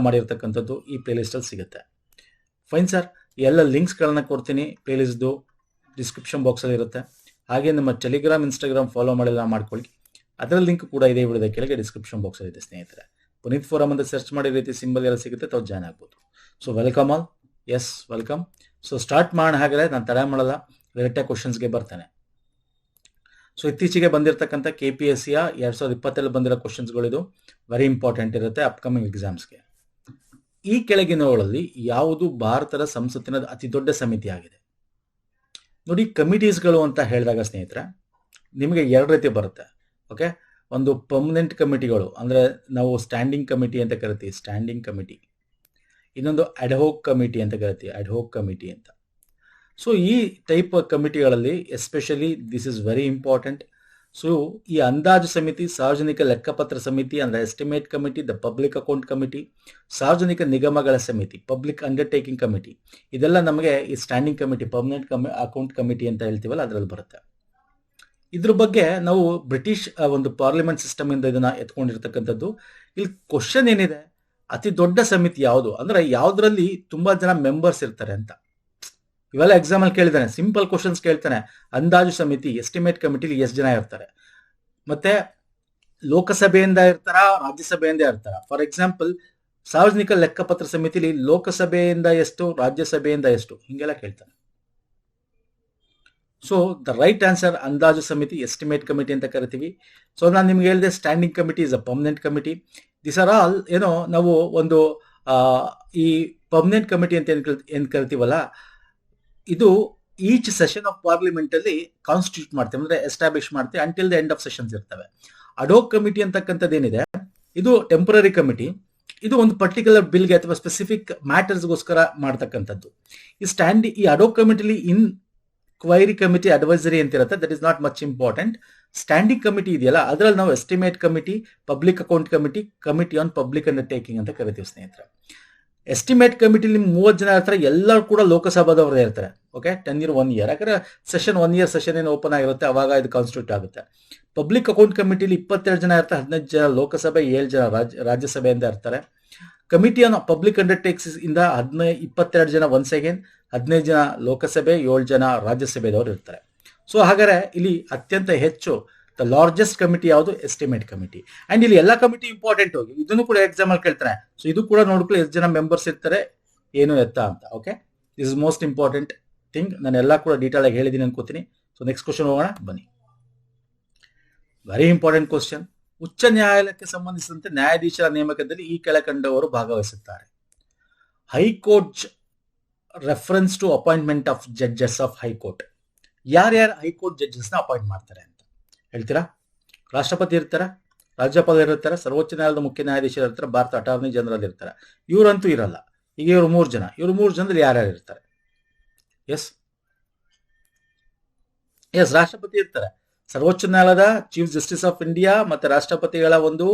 ಮಾಡಿರ್ತಕ್ಕಂಥದ್ದು ಈ ಪ್ಲೇಲಿಸ್ಟ್ ಅಲ್ಲಿ ಸಿಗುತ್ತೆ. ಫೈನ್ ಸರ್, ಎಲ್ಲ ಲಿಂಕ್ಸ್ಗಳನ್ನ ಕೊಡ್ತೀನಿ. ಪ್ಲೇಲಿಸ್ಟ್ದು ಡಿಸ್ಕ್ರಿಪ್ಷನ್ ಬಾಕ್ಸಲ್ಲಿ ಇರುತ್ತೆ. ಹಾಗೆ ನಮ್ಮ ಟೆಲಿಗ್ರಾಮ್, ಇನ್ಸ್ಟಾಗ್ರಾಮ್ ಫಾಲೋ ಮಾಡಿಲ್ಲ ಮಾಡ್ಕೊಳ್ಳಿ. ಅದರ ಲಿಂಕ್ ಕೂಡ ಇದೆ ವಿಡಿಯೋದ ಕೆಳಗೆ ಡಿಸ್ಕ್ರಿಪ್ಷನ್ ಬಾಕ್ಸಲ್ಲಿ ಇದೆ ಸ್ನೇಹಿತರೆ. ಪುನೀತ್ ಫೋರಮ್ ಅಂತ ಸರ್ಚ್ ಮಾಡಿ ರೀತಿ ಸಿಂಬಲ್ ಎಲ್ಲ ಸಿಗುತ್ತೆ, ತಾವು ಜಾಯ್ನ್ ಆಗ್ಬೋದು. So welcome all. S welcome. So start ಮಾಡೋಣ. ಹಾಗಾದ್ರೆ ನಾನು ತಡ ಮಾಡಲ್ಲ, ಡೈರೆಕ್ಟಾಗಿ ಕ್ವಶನ್ಸ್ಗೆ ಬರ್ತಾನೆ. ಸೊ ಇತ್ತೀಚೆಗೆ ಬಂದಿರತಕ್ಕಂಥ KPSCಯ 2020 ಬಂದಿರೋ ಕ್ವಶನ್ಸ್ಗಳಿದು ವೆರಿ ಇಂಪಾರ್ಟೆಂಟ್ ಇರುತ್ತೆ ಅಪ್ಕಮಿಂಗ್ ಎಕ್ಸಾಮ್ಸ್ಗೆ. ಈ ಕೆಳಗಿನವುಗಳಲ್ಲಿ ಯಾವುದು ಭಾರತದ ಸಂಸತ್ತಿನ ಅತಿ ದೊಡ್ಡ ಸಮಿತಿ ಆಗಿದೆ? ನೋಡಿ, ಕಮಿಟೀಸ್ಗಳು ಅಂತ ಹೇಳಿದಾಗ ಸ್ನೇಹಿತರೆ ನಿಮಗೆ ಎರಡು ರೀತಿ ಬರುತ್ತೆ. ಓಕೆ, ಒಂದು ಪರ್ಮನೆಂಟ್ ಕಮಿಟಿಗಳು, ಅಂದರೆ ನಾವು ಸ್ಟ್ಯಾಂಡಿಂಗ್ ಕಮಿಟಿ ಅಂತ ಕರಿತೀವಿ, ಸ್ಟ್ಯಾಂಡಿಂಗ್ ಕಮಿಟಿ. ಇನ್ನೊಂದು ಅಡ್ಹೋಕ್ ಕಮಿಟಿ ಅಂತ ಕರಿತೀವಿ, ಅಡ್ಹೋಕ್ ಕಮಿಟಿ ಅಂತ. ಸೊ ಈ ಟೈಪ್ ಕಮಿಟಿಗಳಲ್ಲಿ especially this is very important. So ಈ ಅಂದಾಜು ಸಮಿತಿ, ಸಾರ್ವಜನಿಕ ಲೆಕ್ಕಪತ್ರ ಸಮಿತಿ ಅಂದರೆ estimate committee, the public account committee, ಸಾರ್ವಜನಿಕ ನಿಗಮಗಳ ಸಮಿತಿ, ಪಬ್ಲಿಕ್ ಅಂಡರ್ಟೇಕಿಂಗ್ ಕಮಿಟಿ, ಇದೆಲ್ಲ ನಮಗೆ ಈ standing committee, permanent account committee ಅಂತ ಹೇಳ್ತೀವಲ್ಲ ಅದರಲ್ಲಿ ಬರುತ್ತೆ. ಇದ್ರ ಬಗ್ಗೆ ನಾವು ಬ್ರಿಟಿಷ್ ಒಂದು ಪಾರ್ಲಿಮೆಂಟ್ ಸಿಸ್ಟಮ್ ಇಂದ ಇದನ್ನ ಎತ್ಕೊಂಡಿರ್ತಕ್ಕಂಥದ್ದು. ಇಲ್ಲಿ ಕ್ವಶನ್ ಏನಿದೆ, ಅತಿ ದೊಡ್ಡ ಸಮಿತಿ ಯಾವುದು ಅಂದ್ರೆ ಯಾವ್ದ್ರಲ್ಲಿ ತುಂಬಾ ಜನ ಮೆಂಬರ್ಸ್ ಇರ್ತಾರೆ ಅಂತ. ಇವೆಲ್ಲ ಎಕ್ಸಾಮ್ ಅಲ್ಲಿ ಕೇಳಿದಾನೆ, ಸಿಂಪಲ್ ಕ್ವಶನ್ಸ್ ಕೇಳ್ತಾನೆ. ಅಂದಾಜು ಸಮಿತಿ, ಎಸ್ಟಿಮೇಟ್ ಕಮಿಟಿಲಿ ಎಷ್ಟು ಜನ ಇರ್ತಾರೆ, ಮತ್ತೆ ಲೋಕಸಭೆಯಿಂದ ಇರ್ತಾರ, ರಾಜ್ಯಸಭೆಯಿಂದ ಇರ್ತಾರ. ಫಾರ್ ಎಕ್ಸಾಂಪಲ್, ಸಾರ್ವಜನಿಕ ಲೆಕ್ಕಪತ್ರ ಸಮಿತಿಲಿ ಲೋಕಸಭೆಯಿಂದ ಎಷ್ಟು, ರಾಜ್ಯಸಭೆಯಿಂದ ಎಷ್ಟು, ಹಿಂಗೆಲ್ಲ ಕೇಳ್ತಾನೆ. ಸೊ ದ ರೈಟ್ ಆನ್ಸರ್ ಅಂದಾಜು ಸಮಿತಿ, ಎಸ್ಟಿಮೇಟ್ ಕಮಿಟಿ ಅಂತ ಕರಿತೀವಿ. ಸೊ ನಾನು ನಿಮ್ಗೆ ಹೇಳಿದೆ standing committee is a permanent committee. This are all ನಾವು ಒಂದು ಈ ಪರ್ಮನೆಂಟ್ ಕಮಿಟಿ ಅಂತ ಏನ್ ಕರಿತೀವಲ್ಲ, ಇದು ಈಚ್ ಸೆಷನ್ ಆಫ್ ಪಾರ್ಲಿಮೆಂಟ್ ಅಲ್ಲಿ ಕಾನ್ಸ್ಟಿಟ್ಯೂಟ್ ಮಾಡ್ತೇವೆ, ಅಂದ್ರೆ ಎಸ್ಟಾಬ್ಲಿಷ್ ಮಾಡ್ತೇವೆ until the end of sessions ಇರ್ತವೆ. ಅಡೋಕ್ ಕಮಿಟಿ ಅಂತಕ್ಕಂಥದ್ದು ಏನಿದೆ, ಇದು ಟೆಂಪರರಿ ಕಮಿಟಿ. ಇದು ಒಂದು ಪರ್ಟಿಕ್ಯುಲರ್ ಬಿಲ್ಗೆ ಅಥವಾ ಸ್ಪೆಸಿಫಿಕ್ ಮ್ಯಾಟರ್ಸ್ಗೋಸ್ಕರ ಮಾಡ್ತಕ್ಕಂಥದ್ದು. ಈ ಅಡೋಕ್ ಕಮಿಟಿಲಿ ಕ್ವೈರಿ ಕಮಿಟಿ, ಅಡ್ವೈಸರಿ ಅಂತ ಇರುತ್ತೆ, that is not much important. Standing committee ಇದೆಯಲ್ಲ ಅದರಲ್ಲಿ ನಾವು estimate committee, public account committee, committee on public undertaking ಅಂತ ಕರಿತೀವಿ ಸ್ನೇಹಿತರೆ. ಎಸ್ಟಿಮೇಟ್ ಕಮಿಟಿಲಿ 30 ಜನ ಇರ್ತಾರೆ, ಎಲ್ಲರೂ ಕೂಡ ಲೋಕಸಭಾದವರೇ ಇರ್ತಾರೆ. ಓಕೆ, 10 year 1 year, ಯಾಕಂದ್ರೆ ಸೆಷನ್ 1 year ಸೆಷನ್ ಏನು ಓಪನ್ ಆಗಿರುತ್ತೆ ಅವಾಗ ಇದು ಕಾನ್ಸ್ಟಿಟ್ಯೂಟ್ ಆಗುತ್ತೆ. ಪಬ್ಲಿಕ್ ಅಕೌಂಟ್ ಕಮಿಟಿಲಿ 22 ಜನ ಇರ್ತಾರೆ, 15 ಜನ ಲೋಕಸಭೆ, 7 ಜನ ರಾಜ್ಯಸಭೆಯಿಂದ ಇರ್ತಾರೆ. ಕಮಿಟಿ ಆನ್ ಪಬ್ಲಿಕ್ ಅಂಡರ್ಟೇಕ್ಸ್ ಇಂದ 22 ಜನ ಒನ್ಸ್ ಅಗೇನ್, 15 ಜನ ಲೋಕಸಭೆ, 7 ಜನ ರಾಜ್ಯಸಭೆದವರು ಇರ್ತಾರೆ. ಸೊ ಹಾಗಾದ್ರೆ ಇಲ್ಲಿ ಅತ್ಯಂತ ಹೆಚ್ಚು ದ ಲಾರ್ಜೆಸ್ಟ್ ಕಮಿಟಿ ಯಾವುದು? Estimate committee. ಅಂಡ್ ಇಲ್ಲಿ ಎಲ್ಲ ಕಮಿಟಿ ಇಂಪಾರ್ಟೆಂಟ್ ಹೋಗಿ ಇದನ್ನು ಕೂಡ ಎಕ್ಸಾಮ್ ಅಲ್ಲಿ ಕೇಳ್ತಾರೆ. ಸೊ ಇದು ಕೂಡ ನೋಡ್ಕೊಳ್ಳಿ, ಎಷ್ಟು ಜನ ಮೆಂಬರ್ಸ್ ಇರ್ತಾರೆ, ಏನು ಎತ್ತ ಅಂತ. Okay, this is most important thing. ನಾನು ಎಲ್ಲ ಕೂಡ ಡೀಟೇಲ್ ಆಗಿ ಹೇಳಿದ್ದೀನಿ ಅನ್ಕೋತೀನಿ. ಸೊ ನೆಕ್ಸ್ಟ್ ಕ್ವಶನ್ ಹೋಗೋಣ ಬನ್ನಿ. Very important question. ಉಚ್ಚ ನ್ಯಾಯಾಲಯಕ್ಕೆ ಸಂಬಂಧಿಸಿದಂತೆ ನ್ಯಾಯಾಧೀಶರ ನೇಮಕದಲ್ಲಿ ಈ ಕೆಳಕಂಡವರು ಭಾಗವಹಿಸುತ್ತಾರೆ. High court reference to appointment of judges of high court. ಯಾರ್ಯಾರು ಹೈಕೋರ್ಟ್ ಜಡ್ಜಸ್ ನ ಅಪಾಯಿಂಟ್ ಮಾಡ್ತಾರೆ ಅಂತ ಹೇಳ್ತೀರಾ? ರಾಷ್ಟ್ರಪತಿ ಇರ್ತಾರ, ರಾಜ್ಯಪಾಲರು ಇರ್ತಾರೆ, ಸರ್ವೋಚ್ಚ ನ್ಯಾಯಾಲಯದ ಮುಖ್ಯ ನ್ಯಾಯಾಧೀಶರು ಇರ್ತಾರೆ, ಭಾರತ ಅಟಾರ್ನಿ ಜನರಲ್ ಇರ್ತಾರೆ. ಇವರಂತೂ ಇರಲ್ಲ. ಈಗ ಇವರು 3 ಜನ, ಇವರು 3 ಜನದಲ್ಲಿ ಯಾರ್ಯಾರು ಇರ್ತಾರೆ? ಎಸ್ ರಾಷ್ಟ್ರಪತಿ ಇರ್ತಾರೆ. ಸರ್ವೋಚ್ಚ ನ್ಯಾಯಾಲಯದ ಚೀಫ್ ಜಸ್ಟಿಸ್ ಆಫ್ ಇಂಡಿಯಾ ಮತ್ತೆ ರಾಷ್ಟ್ರಪತಿಗಳ ಒಂದು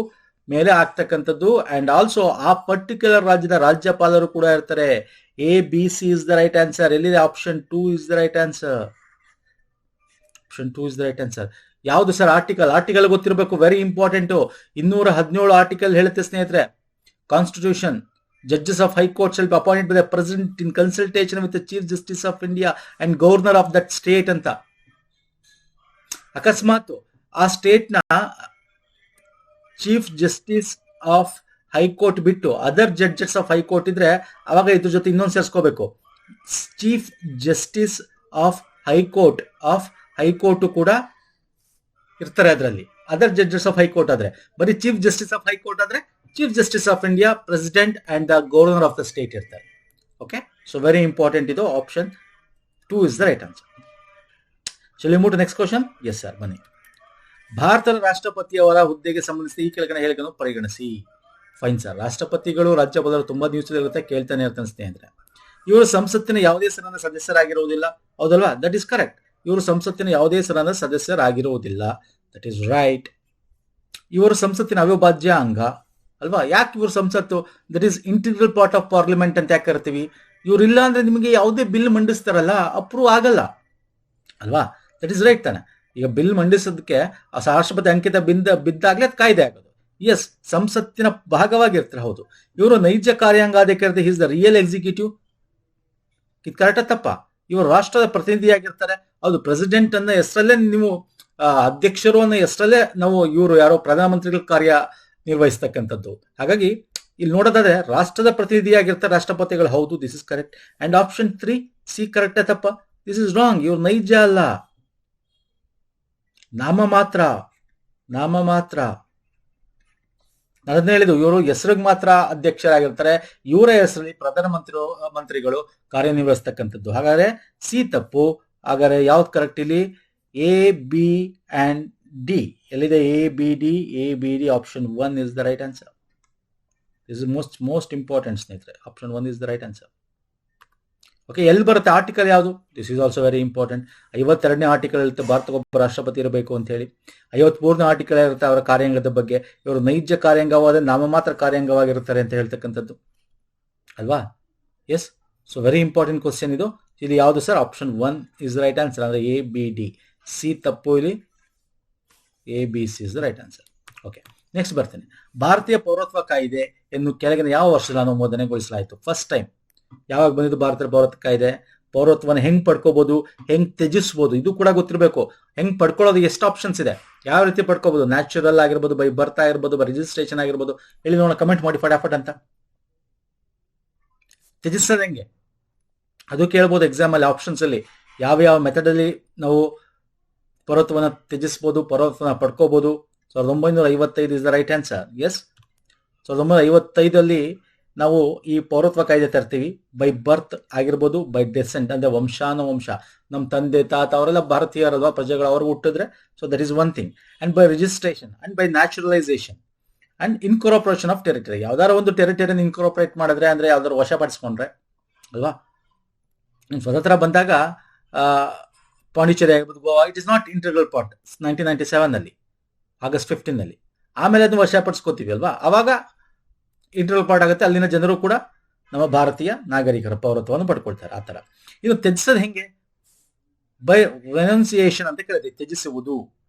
ಮೇಲೆ ಆಗ್ತಕ್ಕಂಥದ್ದು. ಅಂಡ್ ಆಲ್ಸೋ ಆ ಪರ್ಟಿಕ್ಯುಲರ್ ರಾಜ್ಯದ ರಾಜ್ಯಪಾಲರು ಕೂಡ ಇರ್ತಾರೆ. ABC is the right answer. ಎಲ್ಲಿದೆ? Option 2 is the right answer. Option 2 is the right answer. ಯಾವುದು ಸರ್? ಆರ್ಟಿಕಲ್ ಗೊತ್ತಿರಬೇಕು, ವೆರಿ ಇಂಪಾರ್ಟೆಂಟ್. 217 ಆರ್ಟಿಕಲ್ ಹೇಳುತ್ತೆ ಸ್ನೇಹಿತರೆ. Constitution, judges of high court shall be appointed by the president in consultation with the chief justice of India and governor of that state ಅಂತ. ಅಕಸ್ಮಾತ್ ಆ state ನ chief justice of high court ಬಿಟ್ಟು other judges of high court ಇದ್ರೆ ಅವಾಗ ಇದ್ರ ಜೊತೆ ಇನ್ನೊಂದು ಸೇರಿಸ್ಕೋಬೇಕು. ಚೀಫ್ ಜಸ್ಟಿಸ್ ಆಫ್ ಹೈಕೋರ್ಟ್ ಕೂಡ ಇರ್ತಾರೆ ಅದರಲ್ಲಿ. ಅದರ್ ಜಡ್ಜಸ್ ಆಫ್ ಹೈಕೋರ್ಟ್ ಆದ್ರೆ ಬರೀ ಚೀಫ್ ಜಸ್ಟಿಸ್ ಆಫ್ ಹೈಕೋರ್ಟ್ ಆದ್ರೆ chief justice of India, president and the governor of the state ಇರ್ತಾರೆ. ಓಕೆ, ಸೊ ವೆರಿ ಇಂಪಾರ್ಟೆಂಟ್ ಇದು. Option 2 is the right answer. Shall we move to next question? Yes sir, ಬನ್ನಿ. ಭಾರತದ ರಾಷ್ಟ್ರಪತಿಯವರ ಹುದ್ದೆಗೆ ಸಂಬಂಧಿಸಿದ ಈ ಕೆಳಗಿನ ಹೇಳಿಕೆಯನ್ನು ಪರಿಗಣಿಸಿ. Fine sir. ರಾಷ್ಟ್ರಪತಿಗಳು, ರಾಜ್ಯಪಾಲರು ತುಂಬಾ ನ್ಯೂಸ್ ಇರುತ್ತೆ, ಕೇಳ್ತಾನೆ ಇರ್ತಾನೆ ಸ್ನೇಹಿತರೆ. ಇವರು ಸಂಸತ್ತಿನ ಯಾವುದೇ ಸದನದ ಸದಸ್ಯರಾಗಿರುವುದಿಲ್ಲ, ಹೌದಲ್ವಾ? That is correct. ಇವರು ಸಂಸತ್ತಿನ ಯಾವುದೇ ಸದನದ ಸದಸ್ಯರಾಗಿರುವುದಿಲ್ಲ, ದಟ್ ಇಸ್ ರೈಟ್. ಇವರು ಸಂಸತ್ತಿನ ಅವಿಭಾಜ್ಯ ಅಂಗ ಅಲ್ವಾ? ಯಾಕೆ ಇವರು ಸಂಸತ್ತು? That is integral part of parliament ಅಂತ ಯಾಕೆ ಕರಿತೀವಿ? ಇವರಿಲ್ಲ ಅಂದ್ರೆ ನಿಮಗೆ ಯಾವುದೇ ಬಿಲ್ ಮಂಡಿಸ್ತಾರಲ್ಲ ಅಪ್ರೂವ್ ಆಗಲ್ಲ ಅಲ್ವಾ? ದಟ್ ಇಸ್ ರೈಟ್ ತಾನೆ. ಈಗ ಬಿಲ್ ಮಂಡಿಸೋದಕ್ಕೆ ರಾಷ್ಟ್ರಪತಿ ಅಂಕಿತ ಬಿದ್ದಾಗ್ಲೇ ಅದು ಕಾಯ್ದೆ ಆಗೋದು. ಎಸ್, ಸಂಸತ್ತಿನ ಭಾಗವಾಗಿರ್ತಾರೆ, ಹೌದು. ಇವರು ನೈಜ ಕಾರ್ಯಾಂಗಾಧಿಕಾರಿ, ಈಸ್ ದ ರಿಯಲ್ ಎಕ್ಸಿಕ್ಯೂಟಿವ್. ಇದು ಕರೆಕ್ಟ ತಪ್ಪ? ಇವರು ರಾಷ್ಟ್ರದ ಪ್ರತಿನಿಧಿಯಾಗಿರ್ತಾರೆ, ಹೌದು. ಪ್ರೆಸಿಡೆಂಟ್ ಅನ್ನ ಹೆಸರಲ್ಲೇ ನೀವು ಅಧ್ಯಕ್ಷರು ಅನ್ನೋ ಹೆಸರಲ್ಲೇ ನಾವು ಇವರು ಯಾರೋ ಪ್ರಧಾನಮಂತ್ರಿಗಳ ಕಾರ್ಯ ನಿರ್ವಹಿಸ್ತಕ್ಕಂಥದ್ದು. ಹಾಗಾಗಿ ಇಲ್ಲಿ ನೋಡೋದಾದ್ರೆ ರಾಷ್ಟ್ರದ ಪ್ರತಿನಿಧಿಯಾಗಿರ್ತಾರೆ ರಾಷ್ಟ್ರಪತಿಗಳು, ಹೌದು. This is correct. And option 3 C ಕರೆಕ್ಟೇ ತಪ್ಪ? This is wrong. ಇವ್ರು ನೈಜ ಅಲ್ಲ, ನಾಮ ಮಾತ್ರ. ನಾನು ಹೇಳಿದ್ದು, ಇವರು ಹೆಸರಿಗೆ ಮಾತ್ರ ಅಧ್ಯಕ್ಷರಾಗಿರ್ತಾರೆ, ಇವರ ಹೆಸರಲ್ಲಿ ಮಂತ್ರಿಗಳು ಕಾರ್ಯನಿರ್ವಹಿಸ್ತಕ್ಕಂಥದ್ದು. ಹಾಗಾದ್ರೆ ಸಿ ತಪ್ಪು. ಹಾಗಾದ್ರೆ ಯಾವ್ದು ಕರೆಕ್ಟ್ ಇಲ್ಲಿ? A, B and D. ಎಲ್ಲಿದೆ A B D? Option 1 is the right answer. This is most important ಸ್ನೇಹಿತರೆ. Option 1 is the right answer. Okay, ಎಲ್ಲಿ ಬರುತ್ತೆ ಆರ್ಟಿಕಲ್ ಯಾವುದು? This is also very important. 52ನೇ ಆರ್ಟಿಕಲ್ ಇರುತ್ತೆ ಭಾರತಕ್ಕೊಬ್ಬ ರಾಷ್ಟ್ರಪತಿ ಇರಬೇಕು ಅಂತ ಹೇಳಿ. 53ನೇ ಆರ್ಟಿಕಲ್ ಇರುತ್ತೆ ಅವರ ಕಾರ್ಯಾಂಗದ ಬಗ್ಗೆ. ಇವರು ನೈಜ ಕಾರ್ಯಾಂಗವಾದ ನಾಮ ಮಾತ್ರ ಕಾರ್ಯಾಂಗವಾಗಿರುತ್ತಾರೆ ಅಂತ ಹೇಳ್ತಕ್ಕಂಥದ್ದು ಅಲ್ವಾ? Yes, so very important question ಇದು. ಇಲ್ಲಿ ಯಾವುದು ಸರ್? Option 1 is the right answer. ಅಂದ್ರೆ ಎ ಬಿ ಡಿ. ಸಿ ತಪ್ಪು, ಇಲ್ಲಿ A B C is the right answer. Okay, next ಬರ್ತೇನೆ. ಭಾರತೀಯ ಪೌರತ್ವ ಕಾಯ್ದೆ ಎನ್ನು ಕೆಳಗಿನ ಯಾವ ವರ್ಷದಲ್ಲಿ ಅನುಮೋದನೆಗೊಳಿಸಲಾಯಿತು? ಫಸ್ಟ್ ಟೈಮ್ ಯಾವಾಗ ಬಂದಿದ್ದು ಭಾರತೀಯ ಪೌರತ್ವ ಕಾಯ್ದೆ? ಪೌರತ್ವನ ಹೆಂಗ್ ಪಡ್ಕೋಬಹುದು, ಹೆಂಗ್ ತ್ಯಜಿಸಬಹುದು, ಇದು ಕೂಡ ಗೊತ್ತಿರಬೇಕು. ಹೆಂಗ್ ಪಡ್ಕೊಳ್ಳೋದು, ಎಷ್ಟು ಆಪ್ಷನ್ಸ್ ಇದೆ, ಯಾವ ರೀತಿ ಪಡ್ಕೋಬಹುದು? ನ್ಯಾಚುರಲ್ ಆಗಿರ್ಬೋದು, ಬೈ ಬರ್ತ್ ಆಗಿರ್ಬೋದು, ಬೈ ರಿಜಿಸ್ಟ್ರೇಷನ್ ಆಗಿರ್ಬೋದು. ಹೇಳಿ ನೋಡೋಣ, ಕಮೆಂಟ್ ಮಾಡಿ ಫಟಾಫಟ್ ಅಂತ. ತ್ಯಜಿಸೋದು ಹೆಂಗೆ ಅದು ಕೇಳ್ಬೋದು ಎಕ್ಸಾಮ್ ಅಲ್ಲಿ. ಆಪ್ಷನ್ಸ್ ಅಲ್ಲಿ ಯಾವ ಮೆಥಡ್ ಅಲ್ಲಿ ನಾವು ಪೌರತ್ವನ ತ್ಯಜಿಸಬಹುದು, ಪೌರತ್ವನ ಪಡ್ಕೋಬಹುದು? 1955 is the right answer. Yes, 1955 ನಾವು ಈ ಪೌರತ್ವ ಕಾಯ್ದೆ ತರ್ತೀವಿ. ಬೈ ಬರ್ತ್ ಆಗಿರ್ಬೋದು, ಬೈ ಡೆಸೆಂಟ್ ಅಂದ್ರೆ ವಂಶ, ನಮ್ಮ ತಂದೆ ತಾತ ಅವರೆಲ್ಲ ಭಾರತೀಯರಲ್ವಾ, ಪ್ರಜೆಗಳು ಅವ್ರಿಗೆ ಹುಟ್ಟಿದ್ರೆ, so that is one thing. And by registration and by naturalisation and incorporation of territory. ಯಾವ್ದಾರ ಒಂದು ಟೆರಿಟರಿನ ಇನ್ಕಾರ್ಪೊರೇಟ್ ಮಾಡಿದ್ರೆ, ಅಂದ್ರೆ ಯಾವ್ದಾರು ವಶಪಡಿಸ್ಕೊಂಡ್ರೆ ಅಲ್ವಾ. ಸ್ವತಂತ್ರ ಬಂದಾಗ ಪಾಂಡಿಚೇರಿ ಆಗಿರ್ಬೋದು, Goa, it is not integral part. 1997 August 15 ಆಮೇಲೆ ಅದನ್ನು ವಶಪಡಿಸ್ಕೋತೀವಿ ಅಲ್ವಾ, ಅವಾಗ ಇಂಟರ್ನಲ್ ಪಾರ್ಟ್ ಆಗುತ್ತೆ. ಅಲ್ಲಿನ ಜನರು ಕೂಡ ನಮ್ಮ ಭಾರತೀಯ ನಾಗರಿಕರ ಪೌರತ್ವವನ್ನು ಪಡ್ಕೊಳ್ತಾರೆ. ಆ ತರ. ಇನ್ನು ತ್ಯಜಿಸೋದು ಹೆಂಗೆ? ಬೈ ರೆನೌನ್ಸಿಯೇಷನ್ ಅಂತ ಕರೀತೀವಿ. ತ್ಯಜಿಸುವುದು,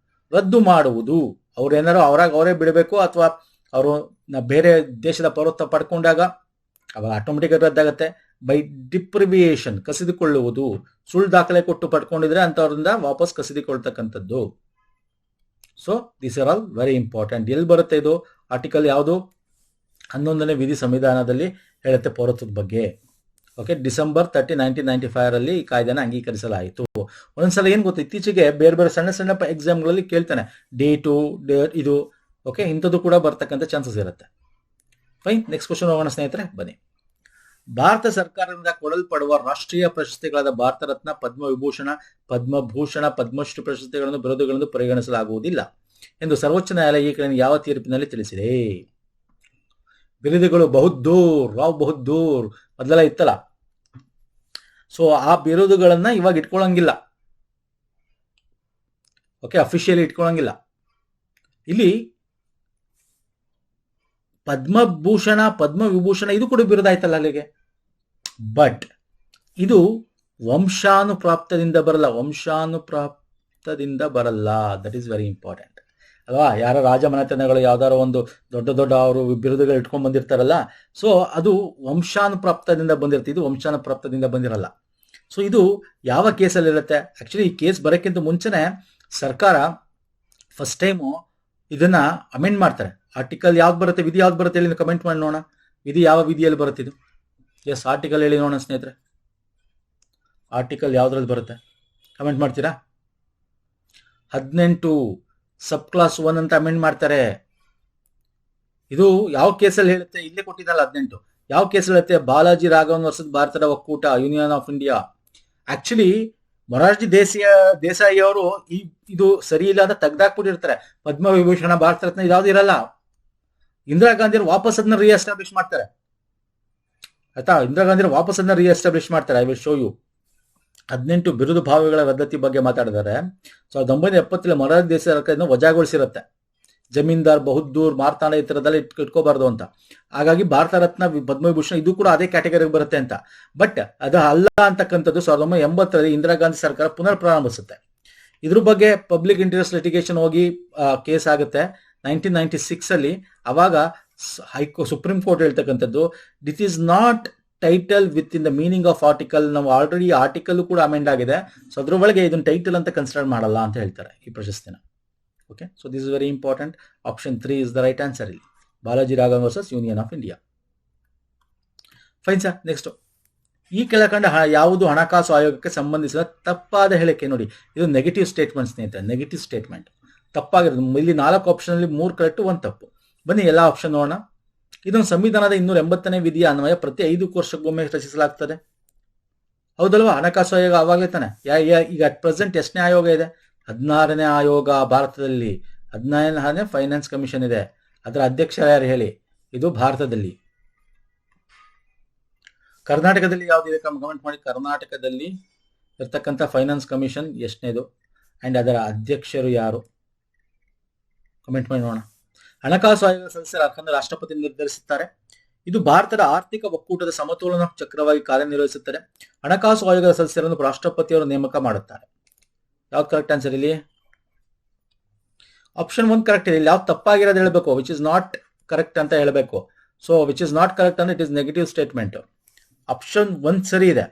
ರದ್ದು ಮಾಡುವುದು. ಅವ್ರು ಏನಾರು ಅವರೇ ಬಿಡಬೇಕು, ಅಥವಾ ಅವರು ಬೇರೆ ದೇಶದ ಪೌರತ್ವ ಪಡ್ಕೊಂಡಾಗ ಅವಾಗ ಆಟೋಮೆಟಿಕ್ ರದ್ದಾಗತ್ತೆ. ಬೈ ಡಿಪ್ರಿವಿಯೇಷನ್, ಕಸಿದುಕೊಳ್ಳುವುದು. ಸುಳ್ಳು ದಾಖಲೆ ಕೊಟ್ಟು ಪಡ್ಕೊಂಡಿದ್ರೆ ಅಂತವ್ರಿಂದ ವಾಪಸ್ ಕಸಿದುಕೊಳ್ತಕ್ಕಂಥದ್ದು. So this are all very important. ಎಲ್ಲಿ ಬರುತ್ತೆ ಇದು? ಆರ್ಟಿಕಲ್ ಯಾವುದು? 11ನೇ ವಿಧಿ ಸಂವಿಧಾನದಲ್ಲಿ ಹೇಳುತ್ತೆ ಪೌರತ್ವದ ಬಗ್ಗೆ. ಓಕೆ, ಡಿಸೆಂಬರ್ 30, 1995 ಈ ಕಾಯ್ದೆನ ಅಂಗೀಕರಿಸಲಾಯಿತು. ಒಂದೊಂದ್ಸಲ ಏನ್ ಗೊತ್ತು, ಇತ್ತೀಚೆಗೆ ಬೇರೆ ಸಣ್ಣ ಎಕ್ಸಾಮ್ಗಳಲ್ಲಿ ಕೇಳ್ತಾನೆ ಡೇಟು, ಇದು. ಓಕೆ, ಇಂಥದ್ದು ಕೂಡ ಬರ್ತಕ್ಕಂಥ ಚಾನ್ಸಸ್ ಇರುತ್ತೆ. ಫೈನ್, ನೆಕ್ಸ್ಟ್ ಕ್ವಶನ್ ಹೋಗೋಣ ಸ್ನೇಹಿತರೆ, ಬನ್ನಿ. ಭಾರತ ಸರ್ಕಾರದಿಂದ ಕೊಡಲ್ಪಡುವ ರಾಷ್ಟ್ರೀಯ ಪ್ರಶಸ್ತಿಗಳಾದ ಭಾರತ ರತ್ನ, ಪದ್ಮವಿಭೂಷಣ, ಪದ್ಮಭೂಷಣ, ಪದ್ಮಶ್ರೀ ಪ್ರಶಸ್ತಿಗಳನ್ನು, ಬಿರುದುಗಳನ್ನು ಪರಿಗಣಿಸಲಾಗುವುದಿಲ್ಲ ಎಂದು ಸರ್ವೋಚ್ಚ ನ್ಯಾಯಾಲಯ ಈ ಕೆಳಗಿನ ಯಾವ ತೀರ್ಪಿನಲ್ಲಿ ತಿಳಿಸಿದೆ? ಬಿರುದುಗಳು ಬಹುತ್ ದೂರ್ ಮೊದಲೆಲ್ಲ ಇತ್ತಲ್ಲ, ಸೊ ಆ ಬಿರುದುಗಳನ್ನ ಇವಾಗ ಇಟ್ಕೊಳ್ಳಂಗಿಲ್ಲ. Okay, officially ಇಟ್ಕೊಳ್ಳಂಗಿಲ್ಲ. ಇಲ್ಲಿ ಪದ್ಮಭೂಷಣ, ಪದ್ಮವಿಭೂಷಣ ಇದು ಕೂಡ ಬಿರುದಾಯ್ತಲ್ಲ ಅಲ್ಲಿಗೆ. ಬಟ್ ಇದು ವಂಶಾನುಪ್ರಾಪ್ತದಿಂದ ಬರಲ್ಲ. ದಟ್ ಈಸ್ ವೆರಿ ಇಂಪಾರ್ಟೆಂಟ್ ಅಲ್ವಾ. ಯಾರ ರಾಜಮನೆತನಗಳು ಯಾವ್ದಾರ ಒಂದು ದೊಡ್ಡ ಅವರು ಬಿರುದುಗಳು ಇಟ್ಕೊಂಡ್ ಬಂದಿರ್ತಾರಲ್ಲ, ಸೊ ಅದು ವಂಶಾನುಪ್ರಾಪ್ತದಿಂದ ಬಂದಿರುತ್ತೆ. ಇದು ವಂಶಾನುಪ್ರಾಪ್ತದಿಂದ ಬಂದಿರಲ್ಲ. ಸೊ ಇದು ಯಾವ ಕೇಸಲ್ಲಿ ಇರುತ್ತೆ? ಆಕ್ಚುಲಿ ಈ ಕೇಸ್ ಬರೋಕ್ಕಿಂತ ಮುಂಚೆನೆ ಸರ್ಕಾರ ಫಸ್ಟ್ ಟೈಮು ಇದನ್ನ ಅಮೆಂಡ್ ಮಾಡ್ತಾರೆ. ಆರ್ಟಿಕಲ್ ಯಾವ್ದು ಬರುತ್ತೆ, ವಿಧಿ ಯಾವ್ದು ಬರುತ್ತೆ ಹೇಳಿ, ಕಮೆಂಟ್ ಮಾಡಿ ನೋಡೋಣ. ವಿಧಿ ಯಾವ ವಿಧಿಯಲ್ಲಿ ಬರುತ್ತೆ ಇದು? ಎಸ್, ಆರ್ಟಿಕಲ್ ಹೇಳಿ ನೋಡೋಣ ಸ್ನೇಹಿತರೆ. ಆರ್ಟಿಕಲ್ ಯಾವ್ದ್ರಲ್ಲಿ ಬರುತ್ತೆ ಕಮೆಂಟ್ ಮಾಡ್ತೀರಾ? 18 ಸಬ್ ಕ್ಲಾಸ್ 1 ಅಂತ ಅಮೆಂಡ್ ಮಾಡ್ತಾರೆ. ಇದು ಯಾವ ಕೇಸಲ್ಲಿ ಹೇಳುತ್ತೆ? ಇಲ್ಲೇ ಕೊಟ್ಟಿದ್ದಲ್ಲ 18. ಯಾವ ಕೇಸಲ್ಲಿ ಹೇಳುತ್ತೆ? ಬಾಲಾಜಿ ರಾಘವನ್ ವರ್ಸಸ್ ಭಾರತದ ಒಕ್ಕೂಟ, union of India. Actually Morarji Desai ಅವರು ಇದು ಸರಿ ಇಲ್ಲ ಅಂತ ತೆಗ್ದಾಕ್ಬಿಟ್ಟಿರ್ತಾರೆ. ಪದ್ಮವಿಭೂಷಣ, ಭಾರತ ರತ್ನ ಇದಾವ್ದು ಇರಲ್ಲ. ಇಂದಿರಾ ಗಾಂಧಿ ವಾಪಸ್ ಅದನ್ನ ರಿಎಸ್ಟಾಬ್ಲಿಷ್ ಮಾಡ್ತಾರೆ. ಆಯ್ತಾ? ಇಂದಿರಾ ಗಾಂಧಿ ವಾಪಸ್ ಅದನ್ನ ರಿಎಸ್ಟಾಬ್ಲಿಷ್ ಮಾಡ್ತಾರೆ. I will show you. 18 ಬಿರುದು ಭಾವಗಳ ರದ್ದತಿ ಬಗ್ಗೆ ಮಾತಾಡಿದ್ದಾರೆ. 1970 ಮೊರಾರ್ಜಿ ದೇಸಾಯಿ ಸರ್ಕಾರದಿಂದ ವಜಾಗೊಳಿಸಿರುತ್ತೆ. ಜಮೀನ್ದಾರ್, ಬಹುದ್ದೂರ್, ಮಾರ್ತಾಂಡ ಈ ತರದಲ್ಲಿ ಇಟ್ಕೋಬಾರ್ದು ಅಂತ. ಹಾಗಾಗಿ ಭಾರತ ರತ್ನ, ಪದ್ಮವಿಭೂಷಣ ಇದು ಕೂಡ ಅದೇ ಕ್ಯಾಟಗರಿಗೆ ಬರುತ್ತೆ ಅಂತ. ಬಟ್ ಅದು ಅಲ್ಲ ಅಂತಕ್ಕಂಥದ್ದು 1980 ಇಂದಿರಾ ಗಾಂಧಿ ಸರ್ಕಾರ ಪುನರ್ ಪ್ರಾರಂಭಿಸುತ್ತೆ. ಇದ್ರ ಬಗ್ಗೆ ಪಬ್ಲಿಕ್ ಇಂಟ್ರೆಸ್ಟ್ ಲಿಟಿಗೇಷನ್ ಹೋಗಿ ಕೇಸ್ ಆಗುತ್ತೆ. 1996 ಅಲ್ಲಿ ಅವಾಗ ಸುಪ್ರೀಂ ಕೋರ್ಟ್ ಹೇಳ್ತಕ್ಕಂಥದ್ದು, it is not title within the meaning of article. ನಾವು ಆಲ್ರೆಡಿ ಆರ್ಟಿಕಲ್ ಕೂಡ ಅಮೆಂಡ್ ಆಗಿದೆ, ಸೊ ಅದ್ರ ಒಳಗೆ ಇದನ್ನ ಟೈಟಲ್ ಅಂತ ಕನ್ಸಿಡರ್ ಮಾಡಲ್ಲ ಅಂತ ಹೇಳ್ತಾರೆ ಈ ಪ್ರಶಸ್ತಿನ. Okay, so this is very important. Option 3 is the right answer ಇಲ್ಲಿ. Balaji Raghavan versus union of India. Fine sir. Next, ಈ ಕೆಳಕಂಡ ಯಾವುದು ಹಣಕಾಸು ಆಯೋಗಕ್ಕೆ ಸಂಬಂಧಿಸಿದ ತಪ್ಪಾದ ಹೇಳಿಕೆ? ನೋಡಿ, ಇದು ನೆಗೆಟಿವ್ ಸ್ಟೇಟ್ಮೆಂಟ್ ಸ್ನೇಹಿತರೆ, ನೆಗೆಟಿವ್ ಸ್ಟೇಟ್ಮೆಂಟ್ ತಪ್ಪಾಗಿರೋದು. ಇಲ್ಲಿ 4 ಆಪ್ಷನ್ ಅಲ್ಲಿ 3 ಕರೆಕ್ಟ್, 1 ತಪ್ಪು. ಬನ್ನಿ ಎಲ್ಲ ಆಪ್ಷನ್ ನೋಡೋಣ. ಇದನ್ನು ಸಂವಿಧಾನದ 280ನೇ ವಿಧಿಯ ಅನ್ವಯ ಪ್ರತಿ 5 ವರ್ಷಕ್ಕೊಮ್ಮೆ ರಚಿಸಲಾಗ್ತದೆ. ಹೌದಲ್ವಾ? ಹಣಕಾಸು ಆಯೋಗ ಆವಾಗಲೇ ತಾನೆ. ಈಗ ಅಟ್ ಪ್ರೆಸೆಂಟ್ ಎಷ್ಟನೇ ಆಯೋಗ ಇದೆ? 16ನೇ ಆಯೋಗ ಭಾರತದಲ್ಲಿ. 16ನೇ ಫೈನಾನ್ಸ್ ಕಮಿಷನ್ ಇದೆ. ಅದರ ಅಧ್ಯಕ್ಷ ಯಾರು ಹೇಳಿ? ಇದು ಭಾರತದಲ್ಲಿ. ಕರ್ನಾಟಕದಲ್ಲಿ ಯಾವುದಿದೆ? ಕಮೆಂಟ್ ಮಾಡಿ. ಕರ್ನಾಟಕದಲ್ಲಿ ಇರ್ತಕ್ಕಂಥ ಫೈನಾನ್ಸ್ ಕಮಿಷನ್ ಎಷ್ಟನೇದು ಅಂಡ್ ಅದರ ಅಧ್ಯಕ್ಷರು ಯಾರು? ಕಮೆಂಟ್ ಮಾಡಿ ನೋಡೋಣ. ಹಣಕಾಸು ಆಯೋಗದ ಸದಸ್ಯರ ಅರ್ಹತೆಯನ್ನು ರಾಷ್ಟ್ರಪತಿ ನಿರ್ಧರಿಸುತ್ತಾರೆ. ಇದು ಭಾರತದ ಆರ್ಥಿಕ ಒಕ್ಕೂಟದ ಸಮತೋಲನ ಚಕ್ರವಾಗಿ ಕಾರ್ಯನಿರ್ವಹಿಸುತ್ತದೆ. ಹಣಕಾಸು ಆಯೋಗದ ಸದಸ್ಯರನ್ನು ರಾಷ್ಟ್ರಪತಿಯವರು ನೇಮಕ ಮಾಡುತ್ತಾರೆ. ಯಾವ್ದು ಕರೆಕ್ಟ್ ಆನ್ಸರ್ ಇಲ್ಲಿ? ಆಪ್ಷನ್ 1 ಕರೆಕ್ಟ್ ಇದೆ. ಇಲ್ಲಿ ಯಾವ್ದು ತಪ್ಪಾಗಿರೋದು ಹೇಳಬೇಕು, ವಿಚ್ ಇಸ್ ನಾಟ್ ಕರೆಕ್ಟ್ ಅಂತ ಹೇಳಬೇಕು. So which is not correct ಅಂದ್ರೆ it is negative statement. Option 1 ಸರಿ ಇದೆ.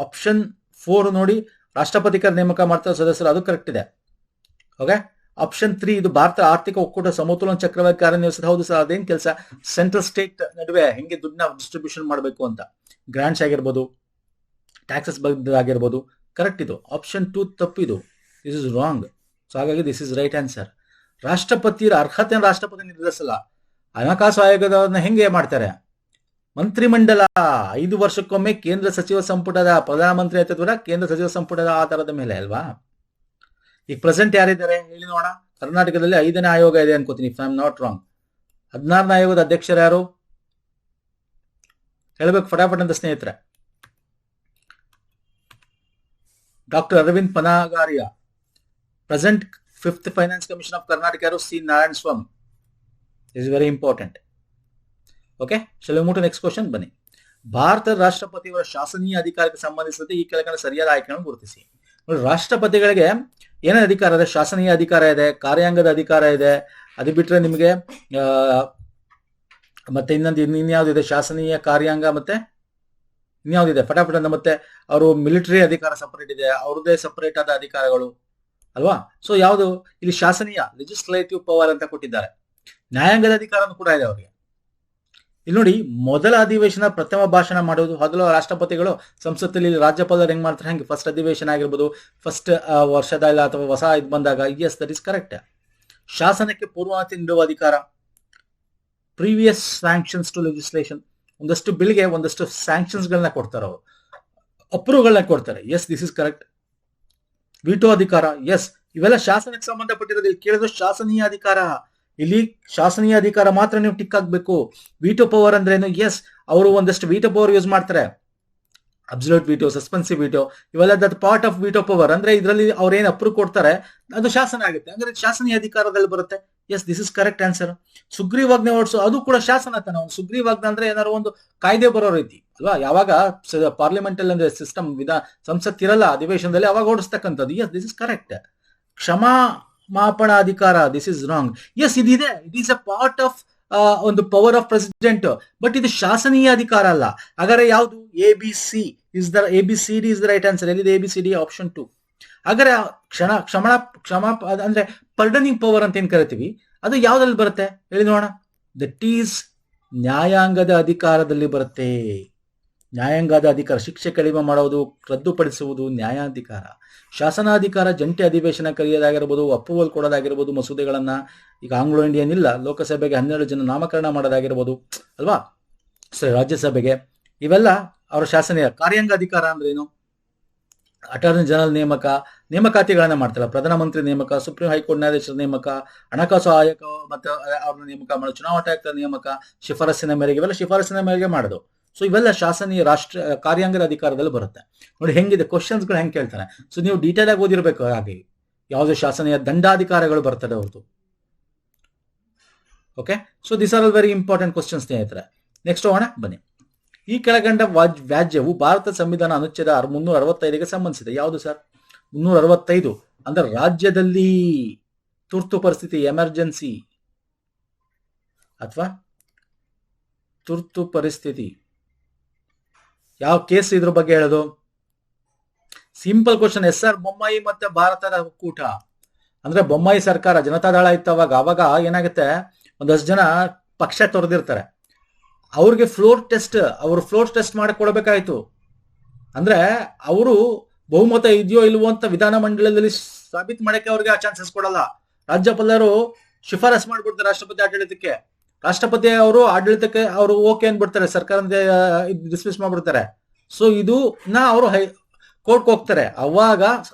ಆಪ್ಷನ್ 4 ನೋಡಿ, ರಾಷ್ಟ್ರಪತಿಕರ ನೇಮಕ ಮಾಡ್ತಾರೆ ಸದಸ್ಯರು, ಅದು ಕರೆಕ್ಟ್ ಇದೆ. ಓಕೆ. ಆಪ್ಷನ್ 3 ಇದು ಭಾರತ ಆರ್ಥಿಕ ಒಕ್ಕೂಟ ಸಮತೋಲನ ಚಕ್ರವಾಗಿ ಕಾರ್ಯನಿರ್ವಹಿಸುತ್ತೆ. ಹೌದು ಸರ್, ಅದೇನ್ ಕೆಲಸ? ಸೆಂಟ್ರಲ್ ಸ್ಟೇಟ್ ನಡುವೆ ಹೆಂಗೆ ದುಡ್ಡನ್ನ ಡಿಸ್ಟ್ರಿಬ್ಯೂಷನ್ ಮಾಡಬೇಕು ಅಂತ, ಗ್ರಾಂಟ್ಸ್ ಆಗಿರ್ಬೋದು, ಟ್ಯಾಕ್ಸಸ್ ಬಗ್ಗೆ ಆಗಿರ್ಬೋದು, ಕರೆಕ್ಟ್ ಇದು. ಆಪ್ಷನ್ 2 ತಪ್ಪಿದು, ದಿಸ್ ಇಸ್ ರಾಂಗ್. ಸೊ ಹಾಗಾಗಿ ದಿಸ್ ಇಸ್ ರೈಟ್ ಆನ್ಸರ್. ರಾಷ್ಟ್ರಪತಿಯ ಅರ್ಹತೆಯನ್ನು ರಾಷ್ಟ್ರಪತಿ ನಿರ್ಧರಿಸಲ್ಲ. ಹಣಕಾಸು ಆಯೋಗದವ್ರನ್ನ ಹೆಂಗೆ ಮಾಡ್ತಾರೆ? ಮಂತ್ರಿಮಂಡಲ 5 ವರ್ಷಕ್ಕೊಮ್ಮೆ ಕೇಂದ್ರ ಸಚಿವ ಸಂಪುಟದ ಪ್ರಧಾನಮಂತ್ರಿ ನೇತೃತ್ವದ ಕೇಂದ್ರ ಸಚಿವ ಸಂಪುಟದ ಆಧಾರದ ಮೇಲೆ ಅಲ್ವಾ? ಈಗ ಪ್ರೆಸೆಂಟ್ ಯಾರಿದ್ದಾರೆ ಹೇಳಿ ನೋಡೋಣ. ಕರ್ನಾಟಕದಲ್ಲಿ 5ನೇ ಆಯೋಗ ಇದೆ ಅನ್ಕೋತೀನಿ, if I am not wrong. 16ನೇ ಆಯೋಗದ ಅಧ್ಯಕ್ಷರು ಯಾರು ಹೇಳ್ಬೇಕು ಫಟಾಫಟ್ ಅಂತ ಸ್ನೇಹಿತರೆ? Doctor Arvind Panagariya. Present 5th finance commission of Karnataka ಯಾರು? C Narayana Swamy. Is very important. Okay, shall we move to next question. ಬನ್ನಿ. ಭಾರತದ ರಾಷ್ಟ್ರಪತಿಯವರ ಶಾಸನೀಯ ಅಧಿಕಾರಕ್ಕೆ ಸಂಬಂಧಿಸಿದಂತೆ ಈ ಕೆಳಗಿನ ಸರಿಯಾದ ಆಯ್ಕೆಗಳನ್ನು ಗುರುತಿಸಿ. ರಾಷ್ಟ್ರಪತಿಗಳಿಗೆ ಏನೇನು ಅಧಿಕಾರ ಇದೆ? ಶಾಸನೀಯ ಅಧಿಕಾರ ಇದೆ, ಕಾರ್ಯಾಂಗದ ಅಧಿಕಾರ ಇದೆ. ಅದು ಬಿಟ್ರೆ ನಿಮಗೆ ಮತ್ತೆ ಇನ್ಯಾವುದಿದೆ? ಶಾಸನೀಯ, ಕಾರ್ಯಾಂಗ, ಮತ್ತೆ ಇನ್ಯಾವುದಿದೆ ಫಟಾಫಟ್ ಅಂತ. ಮತ್ತೆ ಅವರು ಮಿಲಿಟರಿ ಅಧಿಕಾರ ಸಪರೇಟ್ ಇದೆ, ಅವ್ರದ್ದೇ ಸಪರೇಟ್ ಆದ ಅಧಿಕಾರಗಳು ಅಲ್ವಾ? ಸೊ ಯಾವುದು ಇಲ್ಲಿ? ಶಾಸನೀಯ, ಲೆಜಿಸ್ಲೇಟಿವ್ ಪವರ್ ಅಂತ ಕೊಟ್ಟಿದ್ದಾರೆ. ನ್ಯಾಯಾಂಗದ ಅಧಿಕಾರನೂ ಕೂಡ ಇದೆ ಅವರಿಗೆ. ಇಲ್ಲಿ ನೋಡಿ, ಮೊದಲ ಅಧಿವೇಶನ ಪ್ರಥಮ ಭಾಷಣ ಮಾಡೋದು. ಮೊದಲು ರಾಷ್ಟ್ರಪತಿಗಳು ಸಂಸತ್ತಲ್ಲಿ ರಾಜ್ಯಪಾಲರು ಹೆಂಗ್ ಮಾಡ್ತಾರೆ ಹಂಗೆ ಫಸ್ಟ್ ಅಧಿವೇಶನ ಆಗಿರ್ಬೋದು, ಫಸ್ಟ್ ವರ್ಷದ ಇಲ್ಲ ಅಥವಾ ಹೊಸ ಇದು ಬಂದಾಗ. Yes, that is correct. ಶಾಸನಕ್ಕೆ ಪೂರ್ವಾನುಮತಿ ನೀಡುವ ಅಧಿಕಾರ. Previous sanctions to legislation. ಒಂದಷ್ಟು ಬಿಲ್ಗೆ ಒಂದಷ್ಟು ಸ್ಯಾಂಕ್ಷನ್ಸ್ ಗಳನ್ನ ಕೊಡ್ತಾರೆ, ಅವರು ಅಪ್ರೂವ್ಗಳನ್ನ ಕೊಡ್ತಾರೆ. Yes, this is correct. Veto ಅಧಿಕಾರ. ಎಸ್, ಇವೆಲ್ಲ ಶಾಸನಕ್ಕೆ ಸಂಬಂಧಪಟ್ಟಿರೋದು. ಇಲ್ಲಿ ಕೇಳಿದ್ರು ಶಾಸನೀಯ ಅಧಿಕಾರ. ಇಲ್ಲಿ ಶಾಸನೀಯ ಅಧಿಕಾರ ಮಾತ್ರ ನೀವು ಟಿಕ್ ಹಾಕ್ಬೇಕು. ವಿಟೋ ಪವರ್ ಅಂದ್ರೆ ಏನು? ಎಸ್, ಅವರು ಒಂದಷ್ಟು ವಿಟೋ ಪವರ್ ಯೂಸ್ ಮಾಡ್ತಾರೆ. ಅಬ್ಸಲ್ಯೂಟ್ ವಿಟೋ, ಸಸ್ಪೆನ್ಸಿವ್ ವಿಟೋ, ಇವೆಲ್ಲ that part of veto power. ಅಂದ್ರೆ ಇದರಲ್ಲಿ ಅವ್ರು ಏನ್ ಅಪ್ರೂವ್ ಕೊಡ್ತಾರೆ ಅದು ಶಾಸನ ಆಗುತ್ತೆ, ಅಂದ್ರೆ ಶಾಸನೀಯ ಅಧಿಕಾರದಲ್ಲಿ ಬರುತ್ತೆ. Yes, this is correct answer. ಸುಗ್ರೀವಾಜ್ಞೆ ಹೊರಡಿಸೋ ಅದು ಕೂಡ ಶಾಸನ ತಾನೆ. ಒಂದು ಸುಗ್ರೀವಾಜ್ಞೆ ಅಂದ್ರೆ ಏನಾದ್ರು ಒಂದು ಕಾಯ್ದೆ ಬರೋ ರೀತಿ ಅಲ್ವಾ? ಯಾವಾಗ ಪಾರ್ಲಿಮೆಂಟ್ ಅಲ್ಲಿ ಅಂದ್ರೆ ಸಿಸ್ಟಮ್ ಸಂಸತ್ತಿರಲ್ಲ ಅಧಿವೇಶನದಲ್ಲಿ, ಅವಾಗ ಹೊರಡಿಸ್ತಕ್ಕಂಥದ್ದು. Yes, this is correct. ಕ್ಷಮಾಪಣ ಅಧಿಕಾರ, ದಿಸ್ ಇಸ್ ರಾಂಗ್. ಎಸ್, ಇದಿದೆ, it is a part of ಒಂದು ಪವರ್ ಆಫ್ ಪ್ರೆಸಿಡೆಂಟ್, ಬಟ್ ಇದು ಶಾಸನೀಯ ಅಧಿಕಾರ ಅಲ್ಲ. ಹಾಗಾದ್ರೆ ಯಾವುದು? ABCD is the right answer. ಎಲ್ಲಿದೆ ABCD? ಆಪ್ಷನ್ 2. ಹಾಗಾದ್ರೆ ಕ್ಷಮಾ ಅಂದ್ರೆ ಪರ್ಡನಿಂಗ್ ಪವರ್ ಅಂತ ಏನ್ ಕರಿತೀವಿ, ಅದು ಯಾವ್ದ್ರಲ್ಲಿ ಬರುತ್ತೆ ಹೇಳಿ ನೋಡೋಣ? ದಟ್ ಈಸ್ ನ್ಯಾಯಾಂಗದ ಅಧಿಕಾರದಲ್ಲಿ ಬರುತ್ತೆ. ನ್ಯಾಯಾಂಗದ ಅಧಿಕಾರ, ಶಿಕ್ಷೆ ಕಡಿಮೆ ಮಾಡೋದು, ರದ್ದುಪಡಿಸುವುದು ನ್ಯಾಯಾಧಿಕಾರ. ಶಾಸನಾಧಿಕಾರ ಜಂಟಿ ಅಧಿವೇಶನ ಕರೆಯೋದಾಗಿರ್ಬೋದು, ಅಪ್ರೂವಲ್ ಕೊಡೋದಾಗಿರ್ಬೋದು, ಮಸೂದೆಗಳನ್ನ. ಈಗ ಆಂಗ್ಲೋ ಇಂಡಿಯನ್ ಇಲ್ಲ, ಲೋಕಸಭೆಗೆ 12 ಜನ ನಾಮಕರಣ ಮಾಡೋದಾಗಿರ್ಬೋದು ಅಲ್ವಾ, ರಾಜ್ಯಸಭೆಗೆ, ಇವೆಲ್ಲ ಅವರ ಶಾಸನೀಯ. ಕಾರ್ಯಾಂಗ ಅಧಿಕಾರ ಅಂದ್ರೆ ಏನು? ಅಟಾರ್ನಿ ಜನರಲ್ ನೇಮಕಾತಿಗಳನ್ನ ಮಾಡ್ತಾರೆ. ಪ್ರಧಾನಮಂತ್ರಿ ನೇಮಕ, ಸುಪ್ರೀಂ ಹೈಕೋರ್ಟ್ ನ್ಯಾಯಾಧೀಶರ ನೇಮಕ, ಹಣಕಾಸು ಆಯೋಗ ಮತ್ತು ಅವ್ರನ್ನ ನೇಮಕ ಮಾಡೋದು, ಚುನಾವಣಾ ಆಯುಕ್ತರ ನೇಮಕ, ಶಿಫಾರಸ್ಸಿನ ಮೇರೆಗೆ, ಇವೆಲ್ಲ ಶಿಫಾರಸ್ಸಿನ ಮೇರೆಗೆ ಮಾಡೋದು. ಸೊ ಇವೆಲ್ಲ ಶಾಸನೀಯ ಕಾರ್ಯಾಂಗದ ಅಧಿಕಾರದಲ್ಲಿ ಬರುತ್ತೆ. ನೋಡಿ ಹೆಂಗಿದೆ ಕ್ವಶನ್ಸ್ಗಳು ಹೆಂಗೆ ಕೇಳ್ತಾನೆ. ಸೊ ನೀವು ಡೀಟೇಲ್ ಆಗಿ ಓದಿರ್ಬೇಕು. ಹಾಗೆ ಯಾವ್ದು ಶಾಸನೀಯ ದಂಡಾಧಿಕಾರಗಳು ಬರ್ತದೆ ಅವ್ರದ್ದು. Okay, so this are all very important questions ಸ್ನೇಹಿತರೆ. ನೆಕ್ಸ್ಟ್ ಹೋಗೋಣ ಬನ್ನಿ. ಈ ಕೆಳಗಂಡ ವ್ಯಾಜ್ಯವು ಭಾರತ ಸಂವಿಧಾನ ಅನುಚ್ಛೇದ 365ಗೆ ಸಂಬಂಧಿಸಿದೆ. ಯಾವುದು ಸರ್? 365 ಅಂದ್ರೆ ರಾಜ್ಯದಲ್ಲಿ ತುರ್ತು ಪರಿಸ್ಥಿತಿ, ಎಮರ್ಜೆನ್ಸಿ ಅಥವಾ ತುರ್ತು ಪರಿಸ್ಥಿತಿ? ಯಾವ ಕೇಸ್ ಇದ್ರ ಬಗ್ಗೆ ಹೇಳೋದು? Simple question. SR ಬೊಮ್ಮಾಯಿ ಮತ್ತೆ ಭಾರತದ ಒಕ್ಕೂಟ ಅಂದ್ರೆ ಬೊಮ್ಮಾಯಿ ಸರ್ಕಾರ, ಜನತಾದಳ ಇತ್ತು ಅವಾಗ ಏನಾಗುತ್ತೆ, ಒಂದಷ್ಟು ಜನ ಪಕ್ಷ ತೊರೆದಿರ್ತಾರೆ, ಅವ್ರಿಗೆ ಫ್ಲೋರ್ ಟೆಸ್ಟ್ ಮಾಡಕ್ ಕೊಡಬೇಕಾಯ್ತು. ಅಂದ್ರೆ ಅವರು ಬಹುಮತ ಇದೆಯೋ ಇಲ್ವೋ ಅಂತ ವಿಧಾನ ಮಂಡಲದಲ್ಲಿ ಸಾಬೀತು ಮಾಡಕ್ಕೆ ಅವ್ರಿಗೆ ಆ ಚಾನ್ಸಸ್ ಕೊಡಲ್ಲ. ರಾಜ್ಯಪಾಲರು ಶಿಫಾರಸ್ ಮಾಡ್ಬಿಡ್ತಾರೆ ರಾಷ್ಟ್ರಪತಿ ಅವರು ಆಡಳಿತಕ್ಕೆ ಅವರು ಓಕೆ ಅಂದ್ಬಿಡ್ತಾರೆ, ಸರ್ಕಾರ ಡಿಸ್ಮಿಸ್ ಮಾಡ್ಬಿಡ್ತಾರೆ. ಸೊ ಇದು ಅವರು ಕೋರ್ಟ್ಗೆ ಹೋಗ್ತಾರೆ, ಅವಾಗ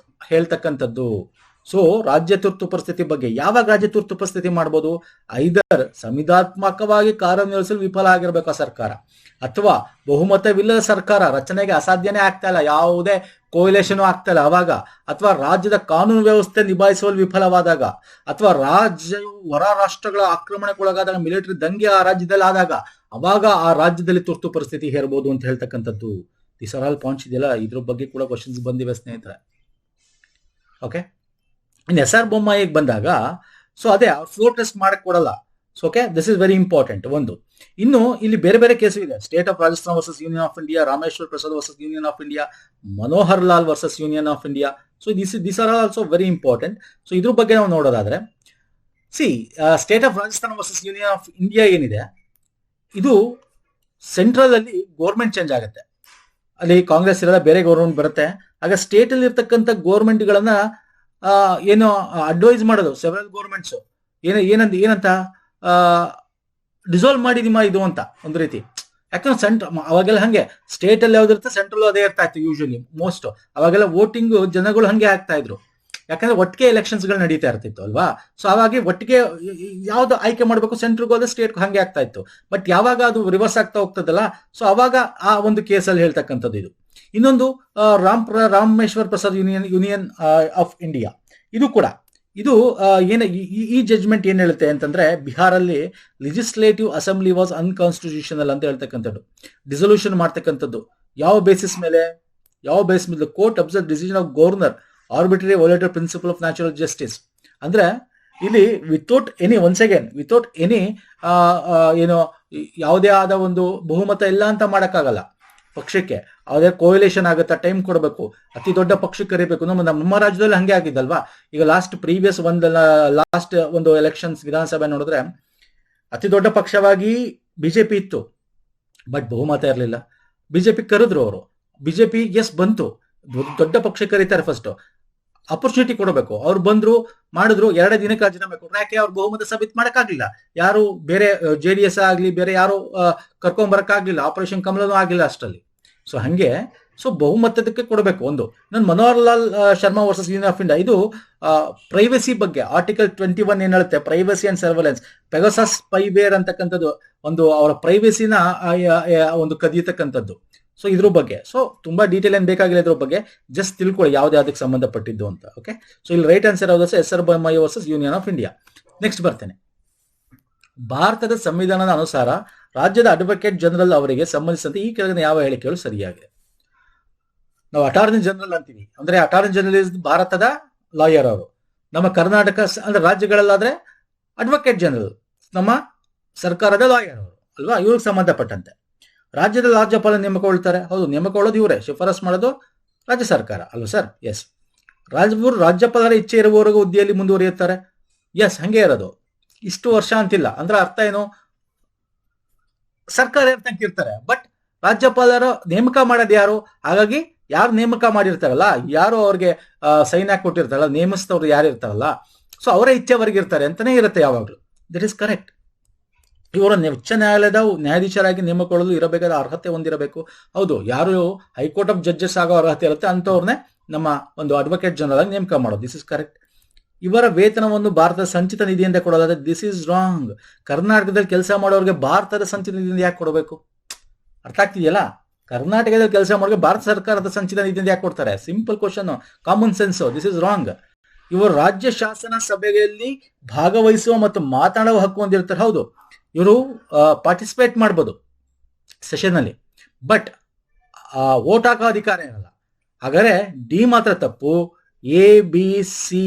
ಹೇಳ್ತಕ್ಕಂಥದ್ದು. ಸೊ ರಾಜ್ಯ ತುರ್ತು ಪರಿಸ್ಥಿತಿ ಬಗ್ಗೆ ಯಾವಾಗ ರಾಜ್ಯ ತುರ್ತು ಪರಿಸ್ಥಿತಿ ಮಾಡ್ಬೋದು? ಐದರ್ ಸಂವಿಧಾತ್ಮಕವಾಗಿ ಕಾರ್ಯನಿರ್ವಹಿಸಲು ವಿಫಲ ಆಗಿರ್ಬೇಕು ಆ ಸರ್ಕಾರ, ಅಥವಾ ಬಹುಮತವಿಲ್ಲದ ಸರ್ಕಾರ, ರಚನೆಗೆ ಅಸಾಧ್ಯನೇ ಆಗ್ತಾ ಇಲ್ಲ, ಯಾವುದೇ ಕೋಯಿಲೇಷನ್ ಆಗ್ತಾ ಇಲ್ಲ ಅವಾಗ, ಅಥವಾ ರಾಜ್ಯದ ಕಾನೂನು ವ್ಯವಸ್ಥೆ ನಿಭಾಯಿಸುವಲ್ಲಿ ವಿಫಲವಾದಾಗ, ಅಥವಾ ರಾಜ್ಯವು ಹೊರ ರಾಷ್ಟ್ರಗಳ ಆಕ್ರಮಣಕ್ಕೊಳಗಾದಾಗ, ಮಿಲಿಟರಿ ದಂಗೆ ಆ ರಾಜ್ಯದಲ್ಲಿ ಆದಾಗ, ಅವಾಗ ಆ ರಾಜ್ಯದಲ್ಲಿ ತುರ್ತು ಪರಿಸ್ಥಿತಿ ಹೇರ್ಬೋದು ಅಂತ ಹೇಳ್ತಕ್ಕಂಥದ್ದು. ದಿಸ್ ಆರ್ ಆಲ್ ಪಾಯಿಂಟ್ಸ್ ಇದೆಯಲ್ಲ, ಇದ್ರ ಬಗ್ಗೆ ಕೂಡ ಕ್ವಶನ್ಸ್ ಬಂದಿವೆ ಸ್ನೇಹಿತರೆ. ಓಕೆ, ಇನ್ನು SR ಬೊಮ್ಮಾಯಿಗೆ ಬಂದಾಗ, ಸೊ ಅದೇ ಫ್ಲೋರ್ ಟೆಸ್ಟ್ ಮಾಡಕ್ ಕೊಡಲ್ಲ. So okay, this is very important ಒಂದು. ಇನ್ನು ಇಲ್ಲಿ ಬೇರೆ ಬೇರೆ ಕೇಸು ಇದೆ. State of Rajasthan versus union of India, Rameswar Prasad versus union of India, Manohar Lal versus union of India. So this are also very important. So ಇದ್ರ ಬಗ್ಗೆ ನಾವು ನೋಡೋದಾದ್ರೆ, state of Rajasthan versus union of India ಏನಿದೆ, ಇದು ಸೆಂಟ್ರಲ್ ಅಲ್ಲಿ ಗೌರ್ಮೆಂಟ್ ಚೇಂಜ್ ಆಗುತ್ತೆ, ಅಲ್ಲಿ ಕಾಂಗ್ರೆಸ್ ಇರಲ್ಲ, ಬೇರೆ ಗೌರ್ಮೆಂಟ್ ಬರುತ್ತೆ. ಆಗ ಸ್ಟೇಟ್ ಅಲ್ಲಿ ಇರ್ತಕ್ಕಂಥ ಗೌರ್ಮೆಂಟ್ಗಳನ್ನ ಏನೋ ಅಡ್ವೈಸ್ ಮಾಡೋದು ಸೆವೆರಲ್ ಗೌರ್ಮೆಂಟ್ಸ್ ಏನಂತ ಡಿಸಾಲ್ವ್ ಮಾಡಿದಿಮ್ಮ ಇದು ಅಂತ ಒಂದು ರೀತಿ. ಯಾಕಂದ್ರೆ ಅವಾಗೆಲ್ಲ ಹಂಗೆ ಸ್ಟೇಟ್ ಅಲ್ಲಿ ಯಾವ್ದಿರುತ್ತೆ ಸೆಂಟ್ರಲ್ ಅದೇ ಇರ್ತಾ ಇತ್ತು ಯೂಶಲಿ ಮೋಸ್ಟ್. ಅವಾಗೆಲ್ಲ ವೋಟಿಂಗ್ ಜನಗಳು ಹಂಗೆ ಆಗ್ತಾ ಇದ್ರು, ಯಾಕಂದ್ರೆ ಒಟ್ಟಿಗೆ ಎಲೆಕ್ಷನ್ಸ್ ಗಳು ನಡೀತಾ ಇರ್ತಿತ್ತು ಅಲ್ವಾ. ಸೊ ಅವಾಗ ಒಟ್ಟಿಗೆ ಯಾವ್ದು ಆಯ್ಕೆ ಮಾಡ್ಬೇಕು, ಸೆಂಟ್ರಿಗೆ ಹೋದ್ರೆ ಸ್ಟೇಟ್ ಹಂಗೆ ಆಗ್ತಾ ಇತ್ತು. ಬಟ್ ಯಾವಾಗ ಅದು ರಿವರ್ಸ್ ಆಗ್ತಾ ಹೋಗ್ತದಲ್ಲ, ಸೊ ಅವಾಗ ಆ ಒಂದು ಕೇಸಲ್ಲಿ ಹೇಳ್ತಕ್ಕಂಥದ್ದು ಇದು. ಇನ್ನೊಂದು Rameshwar Prasad union of India, ಇದು ಕೂಡ ಇದು ಈ ಜಡ್ಜ್ಮೆಂಟ್ ಏನ್ ಹೇಳುತ್ತೆ ಅಂತಂದ್ರೆ, ಬಿಹಾರಲ್ಲಿ ಲೆಜಿಸ್ಲೇಟಿವ್ ಅಸೆಂಬ್ಲಿ ವಾಸ್ ಅನ್ಕಾನ್ಸ್ಟಿಟ್ಯೂಷನಲ್ ಅಂತ ಹೇಳ್ತಕ್ಕಂಥದ್ದು, ಡಿಸೊಲ್ಯೂಷನ್ ಮಾಡ್ತಕ್ಕಂಥದ್ದು. ಯಾವ ಬೇಸಿಸ್ ಮೇಲೆ court observe decision of governor arbitrary violated principle of natural justice. ಅಂದ್ರೆ ಇಲ್ಲಿ ವಿತೌಟ್ ಎನಿ ಏನೋ ಯಾವುದೇ ಆದ ಒಂದು ಬಹುಮತ ಇಲ್ಲ ಅಂತ ಮಾಡಕ್ಕಾಗಲ್ಲ ಪಕ್ಷಕ್ಕೆ. ಯಾವುದೇ ಕೋಯಿಲೇಷನ್ ಆಗುತ್ತಾ, ಟೈಮ್ ಕೊಡಬೇಕು, ಅತಿ ದೊಡ್ಡ ಪಕ್ಷಕ್ಕೆ ಕರಿಬೇಕು. ನಮ್ಮ ರಾಜ್ಯದಲ್ಲಿ ಹಂಗೆ ಆಗಿದ್ದಲ್ವಾ. ಈಗ ಲಾಸ್ಟ್ ಒಂದು ಎಲೆಕ್ಷನ್ಸ್ ವಿಧಾನಸಭೆ ನೋಡಿದ್ರೆ ಅತಿ ದೊಡ್ಡ ಪಕ್ಷವಾಗಿ ಬಿಜೆಪಿ ಇತ್ತು, ಬಟ್ ಬಹುಮತ ಇರಲಿಲ್ಲ. ಬಿಜೆಪಿ ಕರೆದ್ರು ಅವರು, ಬಿಜೆಪಿ ಬಂತು, ದೊಡ್ಡ ಪಕ್ಷ ಕರೀತಾರೆ, ಫಸ್ಟ್ ಅಪರ್ಚುನಿಟಿ ಕೊಡಬೇಕು. ಅವ್ರು ಬಂದ್ರು, ಮಾಡಿದ್ರು, 2 ದಿನಕ್ಕೆ ರಾಜೀನಾಮೆ ಕೊಟ್ರು. ಯಾಕೆ? ಅವ್ರು ಬಹುಮತ ಸಾಬೀತು ಮಾಡಕ್ಕಾಗ್ಲಿಲ್ಲ, ಯಾರು ಬೇರೆ JDS ಆಗ್ಲಿ ಬೇರೆ ಯಾರು ಕರ್ಕೊಂಬರಕ್ಕಾಗ್ಲಿಲ್ಲ, ಆಪರೇಷನ್ ಕಮಲನೂ ಆಗಿಲ್ಲ ಅಷ್ಟರಲ್ಲಿ. ಸೊ ಹಂಗೆ ಬಹುಮತದಕ್ಕೆ ಕೊಡಬೇಕು ಒಂದು. ನಾನು Manohar Lal Sharma versus union of India, ಇದು ಪ್ರೈವಸಿ ಬಗ್ಗೆ ಆರ್ಟಿಕಲ್ 21 ಏನ್ ಹೇಳುತ್ತೆ, privacy and surveillance, Pegasus spyware ಅಂತಕ್ಕಂಥದ್ದು ಒಂದು ಅವರ ಪ್ರೈವಸಿನ ಒಂದು ಕದಿಯತಕ್ಕಂಥದ್ದು. ಸೊ ಇದ್ರ ಬಗ್ಗೆ ತುಂಬಾ ಡೀಟೇಲ್ ಏನ್ ಬೇಕಾಗಿಲ್ಲ, ಇದ್ರ ಬಗ್ಗೆ ಜಸ್ಟ್ ತಿಳ್ಕೊಳ್ಳಿ ಯಾವ್ದಕ್ಕೆ ಸಂಬಂಧಪಟ್ಟಿದ್ದು ಅಂತ. ಓಕೆ, ಸೊ ಇಲ್ಲಿ ರೈಟ್ ಆನ್ಸರ್ ಯಾವ್ದು? SR Bommai versus union of India. Next ಬರ್ತೇನೆ. ಭಾರತದ ಸಂವಿಧಾನದ ಅನುಸಾರ ರಾಜ್ಯದ ಅಡ್ವೊಕೇಟ್ ಜನರಲ್ ಅವರಿಗೆ ಸಂಬಂಧಿಸಿದಂತೆ ಈ ಕೆಳಗಿನ ಯಾವ ಹೇಳಿಕೆಗಳು ಸರಿಯಾಗಿದೆ? ನಾವು ಅಟಾರ್ನಿ ಜನರಲ್ ಅಂತೀವಿ, ಅಂದ್ರೆ ಅಟಾರ್ನಿ ಜನರಲ್ ಇಸ್ ಭಾರತದ ಲಾಯರ್ ಅವರು. ನಮ್ಮ ಕರ್ನಾಟಕ ಅಂದ್ರೆ ರಾಜ್ಯಗಳಲ್ಲಾದ್ರೆ ಅಡ್ವೊಕೇಟ್ ಜನರಲ್ ನಮ್ಮ ಸರ್ಕಾರದ ಲಾಯರ್ ಅವರು ಅಲ್ವಾ, ಇವ್ರಿಗೆ ಸಂಬಂಧಪಟ್ಟಂತೆ. ರಾಜ್ಯದ ರಾಜ್ಯಪಾಲ ನೇಮಕಗೊಳ್ತಾರೆ, ಹೌದು, ನೇಮಕಗೊಳ್ಳೋದು ಇವರೇ, ಶಿಫಾರಸ್ ಮಾಡೋದು ರಾಜ್ಯ ಸರ್ಕಾರ ಅಲ್ವಾ ಸರ್? ಎಸ್. ರಾಜ್ಯಪಾಲರ ಇಚ್ಛೆ ಇರುವವರೆಗೂ ಹುದ್ದೆಯಲ್ಲಿ ಮುಂದುವರಿಯುತ್ತಾರೆ. ಎಸ್, ಹಂಗೆ ಇರೋದು, ಇಷ್ಟು ವರ್ಷ ಅಂತಿಲ್ಲ. ಅಂದ್ರೆ ಅರ್ಥ ಏನು? ಸರ್ಕಾರ ಇರ್ತಾರೆ, ಬಟ್ ರಾಜ್ಯಪಾಲರ ನೇಮಕ ಮಾಡೋದು ಯಾರು? ಹಾಗಾಗಿ ಯಾರು ನೇಮಕ ಮಾಡಿರ್ತಾರಲ್ಲ, ಯಾರು ಅವ್ರಿಗೆ ಸೈನ್ ಹಾಕಿ ಕೊಟ್ಟಿರ್ತಾರಲ್ಲ, ನೇಮಿಸಿದವ್ರು ಯಾರು ಇರ್ತಾರಲ್ಲ, ಸೊ ಅವರ ಇಚ್ಛೆವರೆಗೆ ಇರ್ತಾರೆ ಅಂತಾನೆ ಇರುತ್ತೆ ಯಾವಾಗ್ಲೂ. That is correct. ಇವರ ಉಚ್ಚ ನ್ಯಾಯಾಲಯದ ನ್ಯಾಯಾಧೀಶರಾಗಿ ನೇಮಕೊಳ್ಳಲು ಇರಬೇಕಾದ ಅರ್ಹತೆ ಹೊಂದಿರಬೇಕು. ಹೌದು, ಯಾರು ಹೈಕೋರ್ಟ್ ಆಫ್ ಜಡ್ಜಸ್ ಆಗೋ ಅರ್ಹತೆ ಇರುತ್ತೆ ಅಂತವ್ರನ್ನೇ ನಮ್ಮ ಒಂದು ಅಡ್ವೊಕೇಟ್ ಜನರಲ್ ಆಗಿ ನೇಮಕ ಮಾಡೋದು. This is correct. ಇವರ ವೇತನವನ್ನು ಭಾರತದ ಸಂಚಿತ ನಿಧಿಯಿಂದ ಕೊಡೋದಾದ್ರೆ ದಿಸ್ ಇಸ್ ರಾಂಗ್. ಕರ್ನಾಟಕದಲ್ಲಿ ಕೆಲಸ ಮಾಡೋರಿಗೆ ಭಾರತದ ಸಂಚಿತ ನಿಧಿಯಿಂದ ಯಾಕೆ ಕೊಡಬೇಕು? ಅರ್ಥ ಆಗ್ತಿದೆಯಲ್ಲ? ಕರ್ನಾಟಕದಲ್ಲಿ ಕೆಲಸ ಮಾಡೋರಿಗೆ ಭಾರತ ಸರ್ಕಾರದ ಸಂಚಿತ ನಿಧಿಯಿಂದ ಯಾಕೆ ಕೊಡ್ತಾರೆ? Simple question, common sense. This is wrong. ಇವರು ರಾಜ್ಯ ಶಾಸನ ಸಭೆಯಲ್ಲಿ ಭಾಗವಹಿಸುವ ಮತ್ತು ಮಾತನಾಡುವ ಹಕ್ಕು ಹೊಂದಿರ್ತಾರೆ. ಹೌದು, ಇವರು ಪಾರ್ಟಿಸಿಪೇಟ್ ಮಾಡ್ಬೋದು ಸೆಷನ್ ಅಲ್ಲಿ, ಬಟ್ ವೋಟ್ ಹಾಕೋ ಅಧಿಕಾರ ಇರಲ್ಲ. ಹಾಗಾದ್ರೆ ಡಿ ಮಾತ್ರ ತಪ್ಪು. ABCE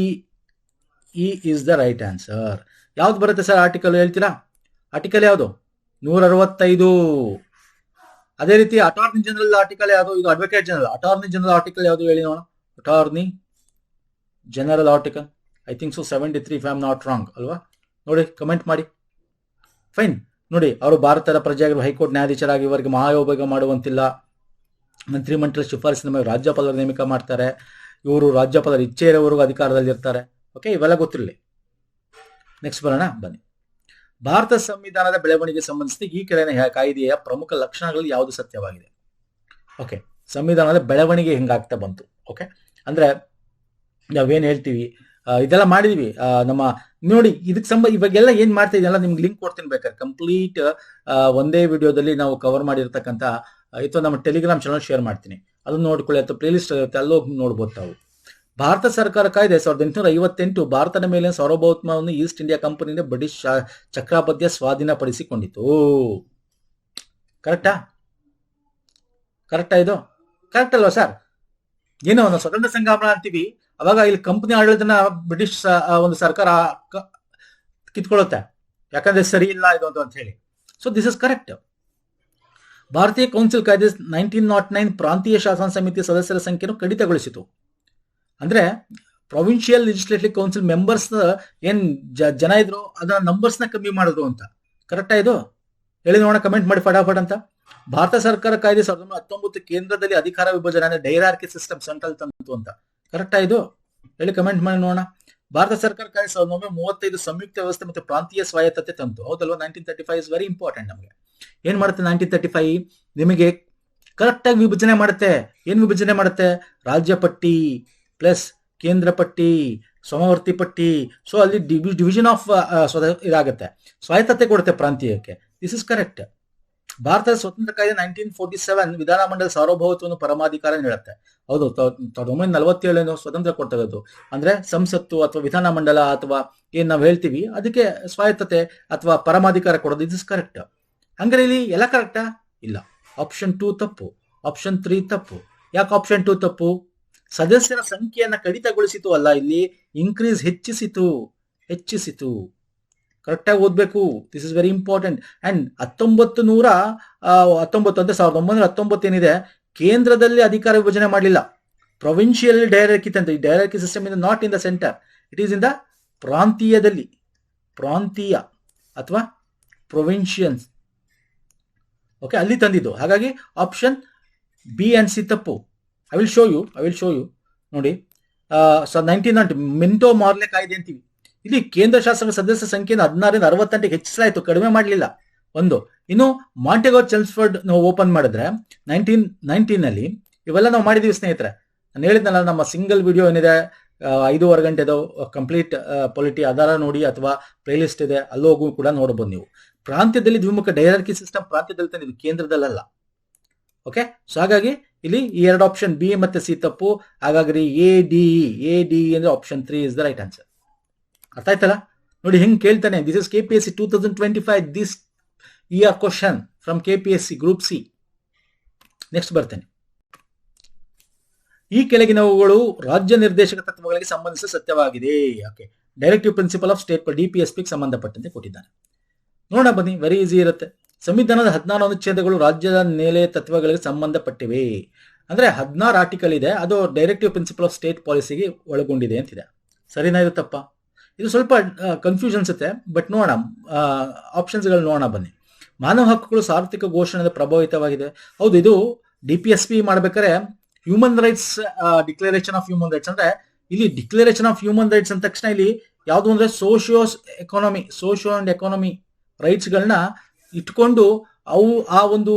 is the right answer. ಯಾವ್ದು ಬರುತ್ತೆ ಸರ್ ಆರ್ಟಿಕಲ್ ಹೇಳ್ತೀರಾ? ಆರ್ಟಿಕಲ್ ಯಾವುದು? 165. ಅದೇ ರೀತಿ ಅಟಾರ್ನಿ ಜನರಲ್ ಆರ್ಟಿಕಲ್ ಯಾವುದು? ಇದು advocate general. Attorney general article ಯಾವುದು ಹೇಳಿ ನೋಡೋಣ. Attorney general article I think so 73 if I am not wrong ಅಲ್ವಾ? ನೋಡಿ, ಕಮೆಂಟ್ ಮಾಡಿ. ಫೈನ್. ನೋಡಿ, ಅವರು ಭಾರತದ ಪ್ರಜೆಯಾಗಿರುವ ಹೈಕೋರ್ಟ್ ನ್ಯಾಯಾಧೀಶರಾಗಿ ಇವರಿಗೆ ಮಹಾಯೋಗ ಮಾಡುವಂತಿಲ್ಲ. ಮಂತ್ರಿಮಂಡಲ ಶಿಫಾರಸಿನ ಮೇಲೆ ರಾಜ್ಯಪಾಲರ ನೇಮಕ ಮಾಡ್ತಾರೆ. ಇವರು ರಾಜ್ಯಪಾಲರ ಇಚ್ಛೆ ಇರೋವರೆಗೂ ಅಧಿಕಾರದಲ್ಲಿ ಇರ್ತಾರೆ. ಓಕೆ, ಇವೆಲ್ಲ ಗೊತ್ತಿರಲಿ. ನೆಕ್ಸ್ಟ್ ಬರೋಣ ಬನ್ನಿ. ಭಾರತ ಸಂವಿಧಾನದ ಬೆಳವಣಿಗೆ ಸಂಬಂಧಿಸಿದ ಈ ಕೆಳಗಿನ ಕಾಯ್ದೆಯ ಪ್ರಮುಖ ಲಕ್ಷಣಗಳಲ್ಲಿ ಯಾವುದು ಸತ್ಯವಾಗಿದೆ? ಓಕೆ, ಸಂವಿಧಾನದ ಬೆಳವಣಿಗೆ ಹೆಂಗಾಗ್ತಾ ಬಂತು. ಓಕೆ, ಅಂದ್ರೆ ನಾವೇನ್ ಹೇಳ್ತೀವಿ, ಇದೆಲ್ಲ ಮಾಡಿದೀವಿ ನಮ್ಮ. ನೋಡಿ, ಇದಕ್ಕೆ ಇವಾಗೆಲ್ಲ ಏನ್ ಮಾಡ್ತಾ ಇದೆಯಲ್ಲ, ನಿಮ್ಗೆ ಲಿಂಕ್ ಕೊಡ್ತೀನಿ ಬೇಕಾದ್ರೆ. ಕಂಪ್ಲೀಟ್ ಒಂದೇ ವಿಡಿಯೋದಲ್ಲಿ ನಾವು ಕವರ್ ಮಾಡಿರ್ತಕ್ಕಂಥ ಅಥವಾ ನಮ್ಮ ಟೆಲಿಗ್ರಾಮ್ ಚಾನಲ್ ಶೇರ್ ಮಾಡ್ತೀನಿ, ಅದನ್ನ ನೋಡ್ಕೊಳ್ಳಿ. ಅಥವಾ ಪ್ಲೇ ಲಿಸ್ಟ್ ಇರುತ್ತೆ, ಅಲ್ಲೋಗಿ ನೋಡ್ಬೋದು ತಾವು. ಭಾರತ ಸರ್ಕಾರ ಕಾಯ್ದೆ 1858 ಭಾರತದ ಮೇಲಿನ ಸಾರ್ವಭೌಮತ್ವವನ್ನು ಈಸ್ಟ್ ಇಂಡಿಯಾ ಕಂಪನಿಯಿಂದ ಬ್ರಿಟಿಷ್ ಚಕ್ರಾಪದ್ಯ ಸ್ವಾಧೀನಪಡಿಸಿಕೊಂಡಿತು. ಕರೆಕ್ಟಾ? ಇದು ಕರೆಕ್ಟ್ ಅಲ್ವಾ ಸರ್? ಏನೋ ನಾವು ಸ್ವತಂತ್ರ ಸಂಗ್ರಾಮ ಅಂತೀವಿ, ಅವಾಗ ಇಲ್ಲಿ ಕಂಪನಿ ಆಡಳಿತನ ಬ್ರಿಟಿಷ್ ಒಂದು ಸರ್ಕಾರ ಕಿತ್ಕೊಳ್ಳುತ್ತೆ, ಯಾಕಂದ್ರೆ ಸರಿ ಇಲ್ಲ ಇದು ಅಂತ ಹೇಳಿ. So this is correct. ಭಾರತೀಯ ಕೌನ್ಸಿಲ್ ಕಾಯ್ದೆ 1909 ಪ್ರಾಂತೀಯ ಶಾಸನ ಸಮಿತಿಯ ಸದಸ್ಯರ ಸಂಖ್ಯೆಯನ್ನು ಕಡಿತಗೊಳಿಸಿತು. ಅಂದ್ರೆ ಪ್ರೊವಿನ್ಷಿಯಲ್ ಲೆಜಿಸ್ಲೇಟಿವ್ ಕೌನ್ಸಿಲ್ ಮೆಂಬರ್ಸ್ ಏನ್ ಜನ ಇದ್ರು ಅದನ್ನ ನಂಬರ್ಸ್ ನ ಕಮ್ಮಿ ಮಾಡಿದ್ರು ಅಂತ. ಕರೆಕ್ಟಾ ಇದು? ಹೇಳಿ ನೋಡೋಣ, ಕಮೆಂಟ್ ಮಾಡಿ ಫಟಾಫಟ್ ಅಂತ. ಭಾರತ ಸರ್ಕಾರ ಕಾಯ್ದೆ 1919 ಕೇಂದ್ರದಲ್ಲಿ ಅಧಿಕಾರ ವಿಭಜನೆ ಅಂದ್ರೆ ಡೈರಾರ್ಕಿ ಸಿಸ್ಟಮ್ ಸೆಂಟ್ರಲ್ ತಂತು ಅಂತ. ಕರೆಕ್ಟಾ ಇದು? ಹೇಳಿ, ಕಮೆಂಟ್ ಮಾಡಿ ನೋಡೋಣ. ಭಾರತ ಸರ್ಕಾರ ಕಾಯ್ದೆ 1935 ಸಂಯುಕ್ತ ವ್ಯವಸ್ಥೆ ಮತ್ತು ಪ್ರಾಂತೀಯ ಸ್ವಾಯತ್ತತೆ ತಂತು. ಹೌದಲ್ವಾ? 1935 ಇಸ್ ವೆರಿ ಇಂಪಾರ್ಟೆಂಟ್ ನಮಗೆ. ಏನ್ ಮಾಡುತ್ತೆ 1935? ನಿಮಗೆ ಕರೆಕ್ಟ್ ಆಗಿ ವಿಭಜನೆ ಮಾಡುತ್ತೆ. ಏನ್ ವಿಭಜನೆ ಮಾಡುತ್ತೆ? ರಾಜ್ಯ ಪಟ್ಟಿ ಪ್ಲಸ್ ಕೇಂದ್ರ ಪಟ್ಟಿ, ಸಮವರ್ತಿ ಪಟ್ಟಿ. ಸೊ ಅಲ್ಲಿ ಡಿವಿಷನ್ ಆಫ್ ಇದಾಗುತ್ತೆ, ಸ್ವಾಯತ್ತತೆ ಕೊಡುತ್ತೆ ಪ್ರಾಂತೀಯಕ್ಕೆ. This is correct. ಭಾರತದ ಸ್ವತಂತ್ರ ಕಾಯ್ದೆ 1947 ವಿಧಾನಮಂಡಲ ಸಾರ್ವಭೌಮತ್ವವನ್ನು ಪರಮಾಧಿಕಾರ ನೀಡುತ್ತೆ. ಹೌದು, 1947 ಸ್ವತಂತ್ರ ಕೊಡ್ತದ್ದು. ಅಂದ್ರೆ ಸಂಸತ್ತು ಅಥವಾ ವಿಧಾನಮಂಡಲ ಅಥವಾ ಏನ್ ನಾವು ಹೇಳ್ತೀವಿ ಅದಕ್ಕೆ ಸ್ವಾಯತ್ತತೆ ಅಥವಾ ಪರಮಾಧಿಕಾರ ಕೊಡೋದು. This is correct. ಹಂಗಾರೆ ಇಲ್ಲಿ ಎಲ್ಲ ಕರೆಕ್ಟಾ? ಇಲ್ಲ. ಆಪ್ಷನ್ 2 ತಪ್ಪು, ಆಪ್ಷನ್ 3 ತಪ್ಪು. ಯಾಕೆ ಆಪ್ಷನ್ 2 ತಪ್ಪು? ಸದಸ್ಯರ ಸಂಖ್ಯೆಯನ್ನ ಕಡಿತಗೊಳಿಸಿತು ಅಲ್ಲ, ಇಲ್ಲಿ ಇನ್ಕ್ರೀಸ್ ಹೆಚ್ಚಿಸಿತು. ಕರೆಕ್ಟಾಗಿ ಓದ್ಬೇಕು. This is very important. And 1919 ಅಂದ್ರೆ 1919 ಏನಿದೆ, ಕೇಂದ್ರದಲ್ಲಿ ಅಧಿಕಾರ ವಿಭಜನೆ ಮಾಡಲಿಲ್ಲ. ಪ್ರೊವಿನ್ಷಿಯಲ್ ಡೈರಾರ್ಕಿ ತಂತ್ರ. ಈ dyarchy system in not in the centre, it is in the ಪ್ರಾಂತೀಯದಲ್ಲಿ. ಪ್ರಾಂತೀಯ ಅಥವಾ ಪ್ರೊವಿನ್ಷಿಯನ್ಸ್, ಓಕೆ, ಅಲ್ಲಿ ತಂದಿದ್ದು. ಹಾಗಾಗಿ ಆಪ್ಷನ್ ಬಿ ಅಂಡ್ ಸಿ ತಪ್ಪು. ಐ ವಿಲ್ ಶೋ ಯು ನೋಡಿ. 1990 ಮಿಂಟೋ ಮಾರ್ಲೆ ಕಾಯ್ದೆ ಅಂತೀವಿ. ಇಲ್ಲಿ ಕೇಂದ್ರ ಶಾಸಕ ಸದಸ್ಯ ಸಂಖ್ಯೆಯನ್ನು 16ರಿಂದ 68ಗೆ ಹೆಚ್ಚಿಸಲಾಯಿತು, ಕಡಿಮೆ ಮಾಡಲಿಲ್ಲ. ಒಂದು. ಇನ್ನು ಮಾಂಟೆಗೋ ಚೆಲ್ಮ್ಸ್ಫೋರ್ಡ್ ನಾವು ಓಪನ್ ಮಾಡಿದ್ರೆ 1919 ಇವೆಲ್ಲ ನಾವು ಮಾಡಿದೀವಿ ಸ್ನೇಹಿತರೆ. ನಾನು ಹೇಳಿದ್ನಲ್ಲ, ನಮ್ಮ ಸಿಂಗಲ್ ವಿಡಿಯೋ ಏನಿದೆ 5.5 ಗಂಟೆದು ಕಂಪ್ಲೀಟ್ ಪೊಲಿಟಿ, ಅದರ ನೋಡಿ, ಅಥವಾ ಪ್ಲೇ ಲಿಸ್ಟ್ ಇದೆ, ಅಲ್ಲೋಗು ಕೂಡ ನೋಡಬಹುದು ನೀವು. ಪ್ರಾಂತ್ಯದಲ್ಲಿ ದ್ವಿಮುಖ ಡೈರಾರ್ಕಿ ಸಿಸ್ಟಮ್ ಪ್ರಾಂತ್ಯದಲ್ಲಿ ತಂದಿದ್ದು, ಕೇಂದ್ರದಲ್ಲ. ಓಕೆ, ಸೊ ಹಾಗಾಗಿ ಇಲ್ಲಿ ಈ 2 ಆಪ್ಷನ್ ಬಿ ಮತ್ತೆ ಸಿ ತಪ್ಪು. ಹಾಗಾಗಿ ಎ ಡಿ ಅಂದ್ರೆ option 3 is the right answer. ಅರ್ಥ ಆಯ್ತಲ್ಲ? ನೋಡಿ ಹೆಂಗ್ ಕೇಳ್ತಾನೆ. This is KPSC 2025 this year question from KPSC group C. Next ಬರ್ತೇನೆ. ಈ ಕೆಳಗಿನವುಗಳು ರಾಜ್ಯ ನಿರ್ದೇಶಕ ತತ್ವಗಳಿಗೆ ಸಂಬಂಧಿಸಿದ ಸತ್ಯವಾಗಿದೆ. Okay, directive principle of state DPSP ಸಂಬಂಧಪಟ್ಟಂತೆ ಕೊಟ್ಟಿದ್ದಾನೆ. ನೋಡೋಣ ಬನ್ನಿ, ವೆರಿ ಈಸಿ ಇರುತ್ತೆ. ಸಂವಿಧಾನದ 16 ಅನುಚ್ಛೇದಗಳು ರಾಜ್ಯದ ನೆಲೆ ತತ್ವಗಳಿಗೆ ಸಂಬಂಧಪಟ್ಟಿವೆ. ಅಂದ್ರೆ 16 ಆರ್ಟಿಕಲ್ ಇದೆ, ಅದು ಡೈರೆಕ್ಟಿವ್ ಪ್ರಿನ್ಸಿಪಲ್ ಆಫ್ ಸ್ಟೇಟ್ ಪಾಲಿಸಿಗೆ ಒಳಗೊಂಡಿದೆ ಅಂತಿದೆ. ಸರಿನಾ ಇದು ತಪ್ಪಾ? ಇದು ಸ್ವಲ್ಪ ಕನ್ಫ್ಯೂಷನ್ ಅನ್ಸುತ್ತೆ, ಬಟ್ ನೋಡೋಣ, ಆಪ್ಷನ್ಸ್ಗಳು ನೋಡೋಣ ಬನ್ನಿ. ಮಾನವ ಹಕ್ಕುಗಳು ಸಾರ್ವತ್ರಿಕ ಘೋಷಣೆಯಿಂದ ಪ್ರಭಾವಿತವಾಗಿದೆ. ಹೌದು, ಇದು DPSP ಮಾಡ್ಬೇಕಾದ್ರೆ human rights declaration of human rights ಅಂದ್ರೆ, ಇಲ್ಲಿ ಡಿಕ್ಲರೇಷನ್ ಆಫ್ ಹ್ಯೂಮನ್ ರೈಟ್ಸ್ ಅಂದ ತಕ್ಷಣ ಇಲ್ಲಿ ಯಾವುದು ಅಂದ್ರೆ ಸೋಶಿಯೋ ಅಂಡ್ ಎಕಾನಮಿ ರೈಟ್ಸ್ ಗಳನ್ನ ಇಟ್ಕೊಂಡು ಅವು ಆ ಒಂದು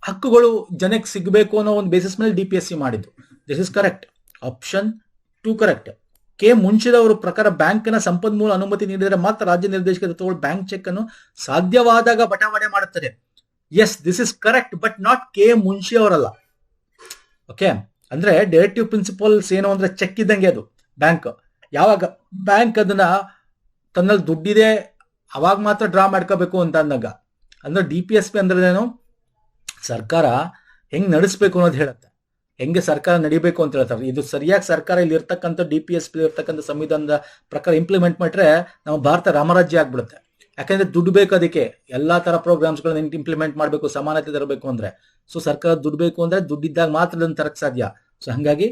ಹಕ್ಕುಗಳು ಜನಕ್ಕೆ ಸಿಗಬೇಕು ಅನ್ನೋ ಒಂದು ಬೇಸಿಸ್ ಮೇಲೆ DPSC ಮಾಡಿದ್ದು. This is correct. Option 2 correct. K ಮುಂಚಿದವರ ಪ್ರಕಾರ ಬ್ಯಾಂಕ್ನ ಸಂಪನ್ಮೂಲ ಅನುಮತಿ ನೀಡಿದರೆ ಮಾತ್ರ ರಾಜ್ಯ ನಿರ್ದೇಶಕ ತತ್ವಗಳು ಬ್ಯಾಂಕ್ ಚೆಕ್ ಅನ್ನು ಸಾಧ್ಯವಾದಾಗ ಬಟವಾಡೆ ಮಾಡುತ್ತದೆ. Yes, this is correct, but not K Munshi ಅವರಲ್ಲ. ಓಕೆ, ಅಂದ್ರೆ ಡೈರೆಕ್ಟಿವ್ ಪ್ರಿನ್ಸಿಪಲ್ಸ್ ಏನು ಅಂದ್ರೆ ಚೆಕ್ ಇದ್ದಂಗೆ ಅದು. ಬ್ಯಾಂಕ್ ಯಾವಾಗ ಬ್ಯಾಂಕ್ ಅದನ್ನ ತನ್ನಲ್ಲಿ ದುಡ್ಡಿದೆ ಅವಾಗ ಮಾತ್ರ ಡ್ರಾ ಮಾಡ್ಕೋಬೇಕು ಅಂತ ಅಂದಾಗ, ಅಂದ್ರೆ DPSP ಅಂದ್ರೇನು, ಸರ್ಕಾರ ಹೆಂಗ್ ನಡೆಸ್ಬೇಕು ಅನ್ನೋದು ಹೇಳುತ್ತೆ, ಹೆಂಗೆ ಸರ್ಕಾರ ನಡಿಬೇಕು ಅಂತ ಹೇಳ್ತಾರೆ. ಇದು ಸರಿಯಾಗಿ ಸರ್ಕಾರ ಇಲ್ಲಿ ಇರ್ತಕ್ಕಂಥ DPSP ಇರ್ತಕ್ಕಂಥ ಸಂವಿಧಾನದ ಪ್ರಕಾರ ಇಂಪ್ಲಿಮೆಂಟ್ ಮಾಡ್ರೆ ನಮ್ಮ ಭಾರತ ರಾಮರಾಜ್ಯ ಆಗ್ಬಿಡುತ್ತೆ. ಯಾಕಂದ್ರೆ ದುಡ್ಡು ಬೇಕು, ಅದಕ್ಕೆ ಎಲ್ಲಾ ತರ ಪ್ರೋಗ್ರಾಮ್ಸ್ಗಳನ್ನ ಇಂಪ್ಲಿಮೆಂಟ್ ಮಾಡಬೇಕು, ಸಮಾನತೆ ತರಬೇಕು ಅಂದ್ರೆ. ಸೊ ಸರ್ಕಾರ ದುಡ್ಡು ಬೇಕು ಅಂದ್ರೆ ದುಡ್ಡಿದ್ದಾಗ ಮಾತ್ರ ಅದನ್ನ ತರಕ್ ಸಾಧ್ಯ. ಸೊ ಹಂಗಾಗಿ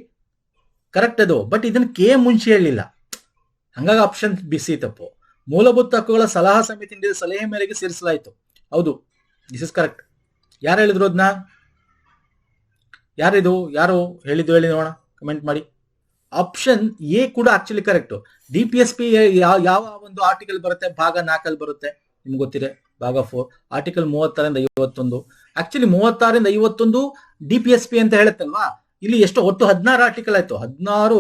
ಕರೆಕ್ಟ್ ಅದು, ಬಟ್ ಇದನ್ನ ಕೆ ಮುಂಚೆ ಹೇಳಿಲ್ಲ, ಹಂಗಾಗಿ ಆಪ್ಷನ್ ಬಿಸಿ ತಪ್ಪು. ಮೂಲಭೂತ ಹಕ್ಕುಗಳ ಸಲಹಾ ಸಮಿತಿ ನೀಡಿದ ಸಲಹೆ ಮೇರೆಗೆ ಸೇರಿಸಲಾಯಿತು. ಹೌದು, ದಿಸ್ ಇಸ್ ಕರೆಕ್ಟ್. ಯಾರು ಹೇಳಿದ್ರು ಅದನ್ನ? ಯಾರು ಹೇಳಿದ್ದು ಹೇಳಿ ನೋಡೋಣ, ಕಮೆಂಟ್ ಮಾಡಿ. ಆಪ್ಷನ್ ಎ ಕೂಡ ಆಕ್ಚುಲಿ ಕರೆಕ್ಟ್. DPSP ಯಾವ ಒಂದು ಆರ್ಟಿಕಲ್ ಬರುತ್ತೆ? ಭಾಗ 4 ಬರುತ್ತೆ, ನಿಮ್ಗೆ ಗೊತ್ತಿದೆ. ಭಾಗ 4 ಆರ್ಟಿಕಲ್ 36ರಿಂದ 51. ಆಕ್ಚುಲಿ 36ರಿಂದ 51 DPSP ಅಂತ ಹೇಳುತ್ತಲ್ವಾ. ಇಲ್ಲಿ ಎಷ್ಟು ಒಟ್ಟು 16 ಆರ್ಟಿಕಲ್ ಆಯ್ತು, 16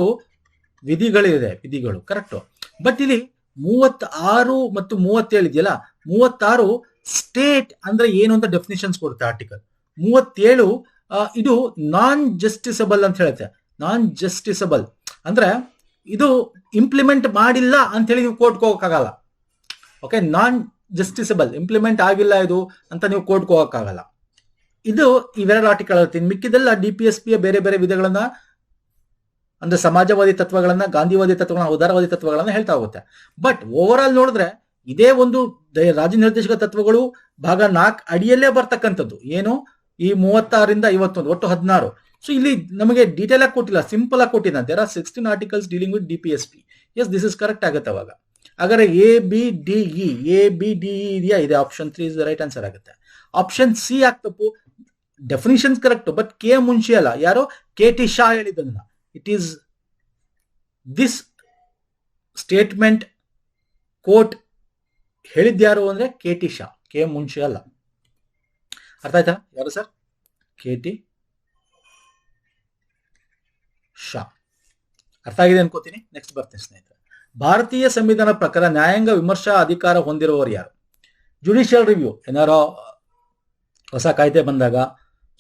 ವಿಧಿಗಳು ಕರೆಕ್ಟ್. ಬಟ್ ಇಲ್ಲಿ 36 ಮತ್ತು 37 ಇದೆಯಲ್ಲ, 36 ಸ್ಟೇಟ್ ಅಂದ್ರೆ ಏನು ಅಂತ ಡೆಫಿನಿಷನ್ಸ್ ಕೊಡುತ್ತೆ ಆರ್ಟಿಕಲ್. 37 ಇದು ನಾನ್ ಜಸ್ಟಿಸಬಲ್ ಅಂತ ಹೇಳುತ್ತೆ. ನಾನ್ ಜಸ್ಟಿಸಬಲ್ ಅಂದ್ರೆ ಇದು ಇಂಪ್ಲಿಮೆಂಟ್ ಮಾಡಿಲ್ಲ ಅಂತ ಹೇಳಿ ನೀವು ಕೋರ್ಟ್ಗೆ ಹೋಗಕ್ಕಾಗಲ್ಲ. ಓಕೆ, ನಾನ್ ಜಸ್ಟಿಸಬಲ್, ಇಂಪ್ಲಿಮೆಂಟ್ ಆಗಿಲ್ಲ ಇದು ಅಂತ ನೀವು ಕೋರ್ಟ್ಗೆ ಹೋಗಕ್ಕಾಗಲ್ಲ. ಇದು ಇವೆರಡು ಆರ್ಟಿಕಲ್ ಇರ್ತೀನಿ. ಮಿಕ್ಕಿದೆಲ್ಲ DPSP ಬೇರೆ ಬೇರೆ ವಿಧಗಳನ್ನ ಅಂದ್ರೆ ಸಮಾಜವಾದಿ ತತ್ವಗಳನ್ನ, ಗಾಂಧಿವಾದಿ ತತ್ವಗಳನ್ನ, ಉದಾರವಾದಿ ತತ್ವಗಳನ್ನ ಹೇಳ್ತಾ ಹೋಗುತ್ತೆ. ಬಟ್ ಓವರ್ ಆಲ್ ನೋಡಿದ್ರೆ ಇದೇ ಒಂದು ರಾಜ್ಯ ನಿರ್ದೇಶಕ ತತ್ವಗಳು ಭಾಗ 4 ಅಡಿಯಲ್ಲೇ ಬರ್ತಕ್ಕಂಥದ್ದು. ಏನು ಈ 36ರಿಂದ 51 ಒಟ್ಟು 16. ಸೊ ಇಲ್ಲಿ ನಮಗೆ ಡೀಟೇಲ್ ಆಗಿ ಕೊಟ್ಟಿಲ್ಲ, ಸಿಂಪಲ್ ಆಗಿ ಕೊಟ್ಟಿದ್ದಾರೆ. There are 16 articles dealing with DPSP. Yes, this is correct ಆಗುತ್ತೆ. ಅವಾಗ ಹಾಗಾದ್ರೆ ABDE ಇದೆಯಾ? ಇದೆ. Option 3 is the right answer ಆಗುತ್ತೆ. ಆಪ್ಷನ್ ಸಿ ಯಾಕೆ ತಪ್ಪು? ಡೆಫಿನಿಷನ್ ಕರೆಕ್ಟ್, ಬಟ್ ಕೆ ಮುಂಚೆ ಅಲ್ಲ. ಯಾರೋ KT ಶಾ ಹೇಳಿದ್ದನ್ನ. It is this statement court ಹೇಳಿದ್ಯಾರು ಅಂದ್ರೆ KT ಶಾ, ಕೆ ಮುಂಚೆ ಅಲ್ಲ. ಅರ್ಥ ಆಯ್ತಾ? ಯಾರು ಸರ್? KT ಶಾ. ಅರ್ಥ ಆಗಿದೆ ಅನ್ಕೋತೀನಿ. ನೆಕ್ಸ್ಟ್ ಬರ್ತೇನೆ ಸ್ನೇಹಿತರೆ. ಭಾರತೀಯ ಸಂವಿಧಾನ ಪ್ರಕಾರ ನ್ಯಾಯಾಂಗ ವಿಮರ್ಶಾ ಅಧಿಕಾರ ಹೊಂದಿರುವವರು ಯಾರು? ಜುಡಿಷಿಯಲ್ ರಿವ್ಯೂ ಏನಾರೋ ಹೊಸ ಕಾಯ್ದೆ ಬಂದಾಗ,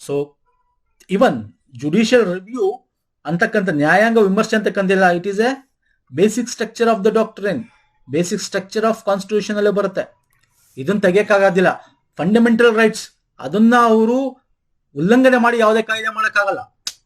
ಸೊ ಇವನ್ ಜುಡಿಷಿಯಲ್ ರಿವ್ಯೂ ಅಂತಕ್ಕಂಥ ನ್ಯಾಯಾಂಗ ವಿಮರ್ಶೆ ಅಂತಕ್ಕಂತಿಲ್ಲ. It is a basic structure of the doctrine, basic structure of constitution ಅಲ್ಲೇ ಬರುತ್ತೆ. ಇದನ್ನ ತೆಗಿಯಕ್ಕಾಗೋದಿಲ್ಲ. ಫಂಡಮೆಂಟಲ್ ರೈಟ್ಸ್ ಅದನ್ನ ಅವರು ಉಲ್ಲಂಘನೆ ಮಾಡಿ ಯಾವುದೇ ಕಾಯ್ದೆ ಮಾಡಕ್ಕಾಗಲ್ಲ.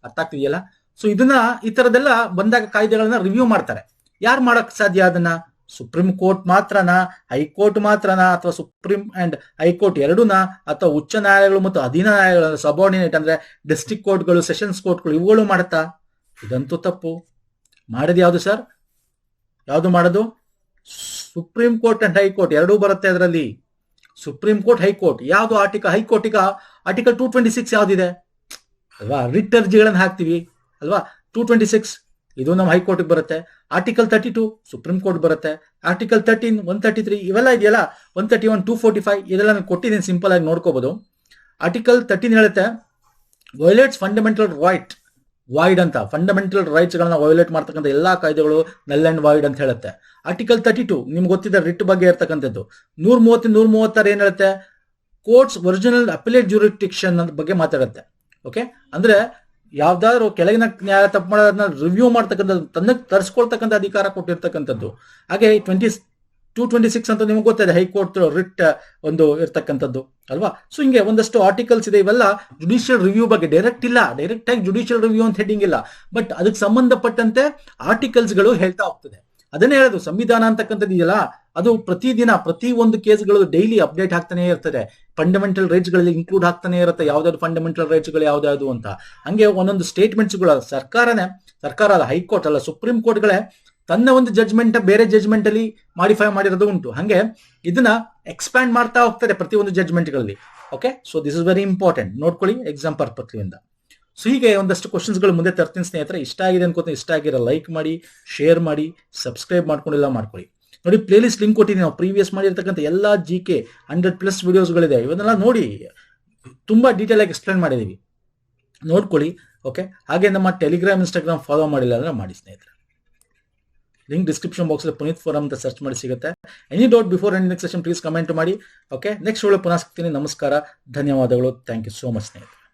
ಅರ್ಥ ಆಗ್ತಿದೆಯಲ್ಲ? ಸೊ ಇದನ್ನ ಈ ತರದೆಲ್ಲ ಬಂದಾಗ ಕಾಯ್ದೆಗಳನ್ನ ರಿವ್ಯೂ ಮಾಡ್ತಾರೆ. ಯಾರು ಮಾಡಕ್ ಸಾಧ್ಯ ಅದನ್ನ? ಸುಪ್ರೀಂ ಕೋರ್ಟ್ ಮಾತ್ರನಾ, ಹೈಕೋರ್ಟ್ ಮಾತ್ರನಾ, ಅಥವಾ ಸುಪ್ರೀಂ ಅಂಡ್ ಹೈಕೋರ್ಟ್ ಎರಡೂನಾ, ಅಥವಾ ಉಚ್ಚ ನ್ಯಾಯಾಲಯಗಳು ಮತ್ತು ಅಧೀನ ನ್ಯಾಯಾಲಯಗಳು ಸಬಾರ್ಡಿನೇಟ್ ಅಂದ್ರೆ ಡಿಸ್ಟ್ರಿಕ್ಟ್ ಕೋರ್ಟ್ಗಳು, ಸೆಷನ್ಸ್ ಕೋರ್ಟ್ಗಳು ಇವುಗಳು ಮಾಡುತ್ತಾ? ಇದಂತೂ ತಪ್ಪು. ಮಾಡೋದು ಯಾವುದು ಸರ್? ಯಾವುದು ಮಾಡೋದು? ಸುಪ್ರೀಂ ಕೋರ್ಟ್ ಅಂಡ್ ಹೈಕೋರ್ಟ್ ಎರಡೂ ಬರುತ್ತೆ ಅದರಲ್ಲಿ. Supreme court, high court. ಯಾವುದು ಆರ್ಟಿಕಲ್? ಹೈಕೋರ್ಟ್ ಈಗ ಆರ್ಟಿಕಲ್ 226 ಯಾವ್ದಿದೆ ಅಲ್ವಾ? ರಿಟ್ ಅರ್ಜಿಗಳನ್ನ ಹಾಕ್ತಿವಿ ಅಲ್ವಾ? 226 ಇದು ನಮ್ಮ ಹೈಕೋರ್ಟ್ಗೆ ಬರುತ್ತೆ. ಆರ್ಟಿಕಲ್ 32 ಸುಪ್ರೀಂ ಕೋರ್ಟ್ ಬರುತ್ತೆ. ಆರ್ಟಿಕಲ್ 13, 133 ಇವೆಲ್ಲ ಇದೆಯಲ್ಲ, 131, 245 ಇದೆಲ್ಲ ನಾನು ಕೊಟ್ಟಿದ್ದೀನಿ, ಸಿಂಪಲ್ ಆಗಿ ನೋಡ್ಕೋಬಹುದು. ಆರ್ಟಿಕಲ್ 13 ಹೇಳುತ್ತೆ ವಯೋಲೇಟ್ಸ್ ಫಂಡಮೆಂಟಲ್ ರೈಟ್ ವಾಯ್ಡ್ ಅಂತ. ಫಂಡಮೆಂಟಲ್ ರೈಟ್ಸ್ ಗಳನ್ನ ವಯೋಲೇಟ್ ಮಾಡ್ತಕ್ಕಂಥ ಎಲ್ಲಾ ಕಾಯ್ದೆಗಳು ನಲ್ ಅಂಡ್ ವಾಯ್ಡ್ ಅಂತ ಹೇಳುತ್ತೆ. ಆರ್ಟಿಕಲ್ 32 ನಿಮ್ಗೆ ಗೊತ್ತಿದೆ, ರಿಟ್ ಬಗ್ಗೆ ಇರ್ತಕ್ಕಂಥದ್ದು. 130, 136 ಏನ್ ಹೇಳುತ್ತೆ? ಕೋರ್ಟ್ಸ್ ಒರಿಜಿನಲ್ ಅಪಿಲೇಟ್ ಜ್ಯೂರಿಸ್ಡಿಕ್ಷನ್ ಬಗ್ಗೆ ಮಾತಾಡುತ್ತೆ. ಓಕೆ, ಅಂದ್ರೆ ಯಾವ್ದಾದ್ರು ಕೆಳಗಿನ ನ್ಯಾಯ ತಪ್ಪು ಮಾಡೋದನ್ನ ರಿವ್ಯೂ ಮಾಡ್ತಕ್ಕಂಥದ್ದು, ತನ್ನಕ್ಕೆ ತರಿಸ್ಕೊಳ್ತಕ್ಕಂಥ ಅಧಿಕಾರ ಕೊಟ್ಟಿರ್ತಕ್ಕಂಥದ್ದು. ಹಾಗೆ 226 ಅಂತ ನಿಮ್ಗೆ ಗೊತ್ತಿದೆ, ಹೈಕೋರ್ಟ್ ರಿಟ್ ಒಂದು ಇರ್ತಕ್ಕಂಥದ್ದು ಅಲ್ವಾ? ಸೊ ಹಿಂಗೆ ಒಂದಷ್ಟು ಆರ್ಟಿಕಲ್ಸ್ ಇದೆ. ಇವೆಲ್ಲ ಜುಡಿಷಿಯಲ್ ರಿವ್ಯೂ ಬಗ್ಗೆ ಡೈರೆಕ್ಟ್ ಆಗಿ ಜುಡಿಷಿಯಲ್ ರಿವ್ಯೂ ಅಂತ ಹೆಡಿಂಗ್ ಇಲ್ಲ, ಬಟ್ ಅದಕ್ಕೆ ಸಂಬಂಧಪಟ್ಟಂತೆ ಆರ್ಟಿಕಲ್ಸ್ ಗಳು ಹೇಳ್ತಾ ಹೋಗ್ತದೆ. ಅದನ್ನೇ ಹೇಳೋದು, ಸಂವಿಧಾನ ಅಂತಕ್ಕಂಥದ್ದು ಇದೆಯಲ್ಲ, ಅದು ಪ್ರತಿದಿನ ಪ್ರತಿ ಒಂದು ಕೇಸ್ಗಳು ಡೈಲಿ ಅಪ್ಡೇಟ್ ಆಗ್ತಾನೆ ಇರ್ತದೆ. ಫಂಡಮೆಂಟಲ್ ರೈಟ್ಸ್ ಗಳಲ್ಲಿ ಇನ್ಕ್ಲೂಡ್ ಆಗ್ತಾನೆ ಇರುತ್ತೆ, ಯಾವ್ದಾದ್ರು ಫಂಡಮೆಂಟಲ್ ರೈಟ್ಸ್ ಗಳು ಯಾವ್ದಾದ್ರು ಅಂತ. ಹಂಗೆ ಒಂದೊಂದು ಸ್ಟೇಟ್ಮೆಂಟ್ಸ್ ಗಳು ಸರ್ಕಾರ ಅಲ್ಲ, ಹೈಕೋರ್ಟ್ ಅಲ್ಲ, ಸುಪ್ರೀಂ ಕೋರ್ಟ್ಗಳೇ ತನ್ನ ಒಂದು ಜಡ್ಜ್ಮೆಂಟ್ ಬೇರೆ ಜಡ್ಜ್ಮೆಂಟ್ ಅಲ್ಲಿ ಮಾಡಿಫೈ ಮಾಡಿರೋದು ಉಂಟು. ಹಂಗೆ ಇದನ್ನ ಎಕ್ಸ್ಪ್ಯಾಂಡ್ ಮಾಡ್ತಾ ಹೋಗ್ತಾರೆ ಪ್ರತಿ ಒಂದು ಜಡ್ಜ್ಮೆಂಟ್ ಗಳಲ್ಲಿ. Okay, so this is very important, ನೋಡ್ಕೊಳ್ಳಿ ಎಕ್ಸಾಮ್ ಪರ್ಪಸ್ ಇಂದ. ಸೊ ಹೀಗೆ ಒಂದಷ್ಟು ಕ್ವಶನ್ಸ್ ಗಳು ಮುಂದೆ ತರ್ತೀನಿ ಸ್ನೇಹಿತರೆ. ಇಷ್ಟ ಆಗಿದೆ ಅನ್ಕೋತೀನಿ. ಇಷ್ಟ ಆಗಿರೋ ಲೈಕ್ ಮಾಡಿ, ಶೇರ್ ಮಾಡಿ, ಸಬ್ಸ್ಕ್ರೈಬ್ ಮಾಡ್ಕೊಂಡಿಲ್ಲ ಮಾಡ್ಕೊಳ್ಳಿ. ನೋಡಿ, ಪ್ಲೇ ಲಿಸ್ಟ್ ಲಿಂಕ್ ಕೊಟ್ಟಿದ್ದೀನಿ. ನಾವು ಪ್ರೀವಿಯಸ್ ಮಾಡಿರ್ತಕ್ಕಂಥ ಎಲ್ಲಾ GK 100+ ವಿಡಿಯೋಸ್ಗಳಿದೆ, ಇವನ್ನೆಲ್ಲ ನೋಡಿ ತುಂಬಾ ಡೀಟೇಲ್ ಆಗಿ ಎಕ್ಸ್ಪ್ಲೇನ್ ಮಾಡಿದೀವಿ, ನೋಡ್ಕೊಳ್ಳಿ. ಓಕೆ, ಹಾಗೆ ನಮ್ಮ ಟೆಲಿಗ್ರಾಮ್, ಇನ್ಸ್ಟಾಗ್ರಾಮ್ ಫಾಲೋ ಮಾಡಿಲ್ಲ ಅಂದ್ರೆ ಮಾಡಿ ಸ್ನೇಹಿತರೆ. ಲಿಂಕ್ ಡಿಸ್ಕ್ರಿಪ್ಷನ್ ಬಾಕ್ಸ್ ಅಲ್ಲಿ ಪುನೀತ್ ಫೋರಂ ಅಂತ ಸರ್ಚ್ ಮಾಡಿ ಸಿಗುತ್ತೆ. Any doubt before end next session please comment ಮಾಡಿ. ಓಕೆ, ನೆಕ್ಸ್ಟ್ ಒಳ್ಳೆ ಪುನಃ ಸಿಗ್ತೀನಿ. ನಮಸ್ಕಾರ, ಧನ್ಯವಾದಗಳು. ಥ್ಯಾಂಕ್ ಯು ಸೋ ಮಚ್ ಸ್ನೇಹಿತರೆ.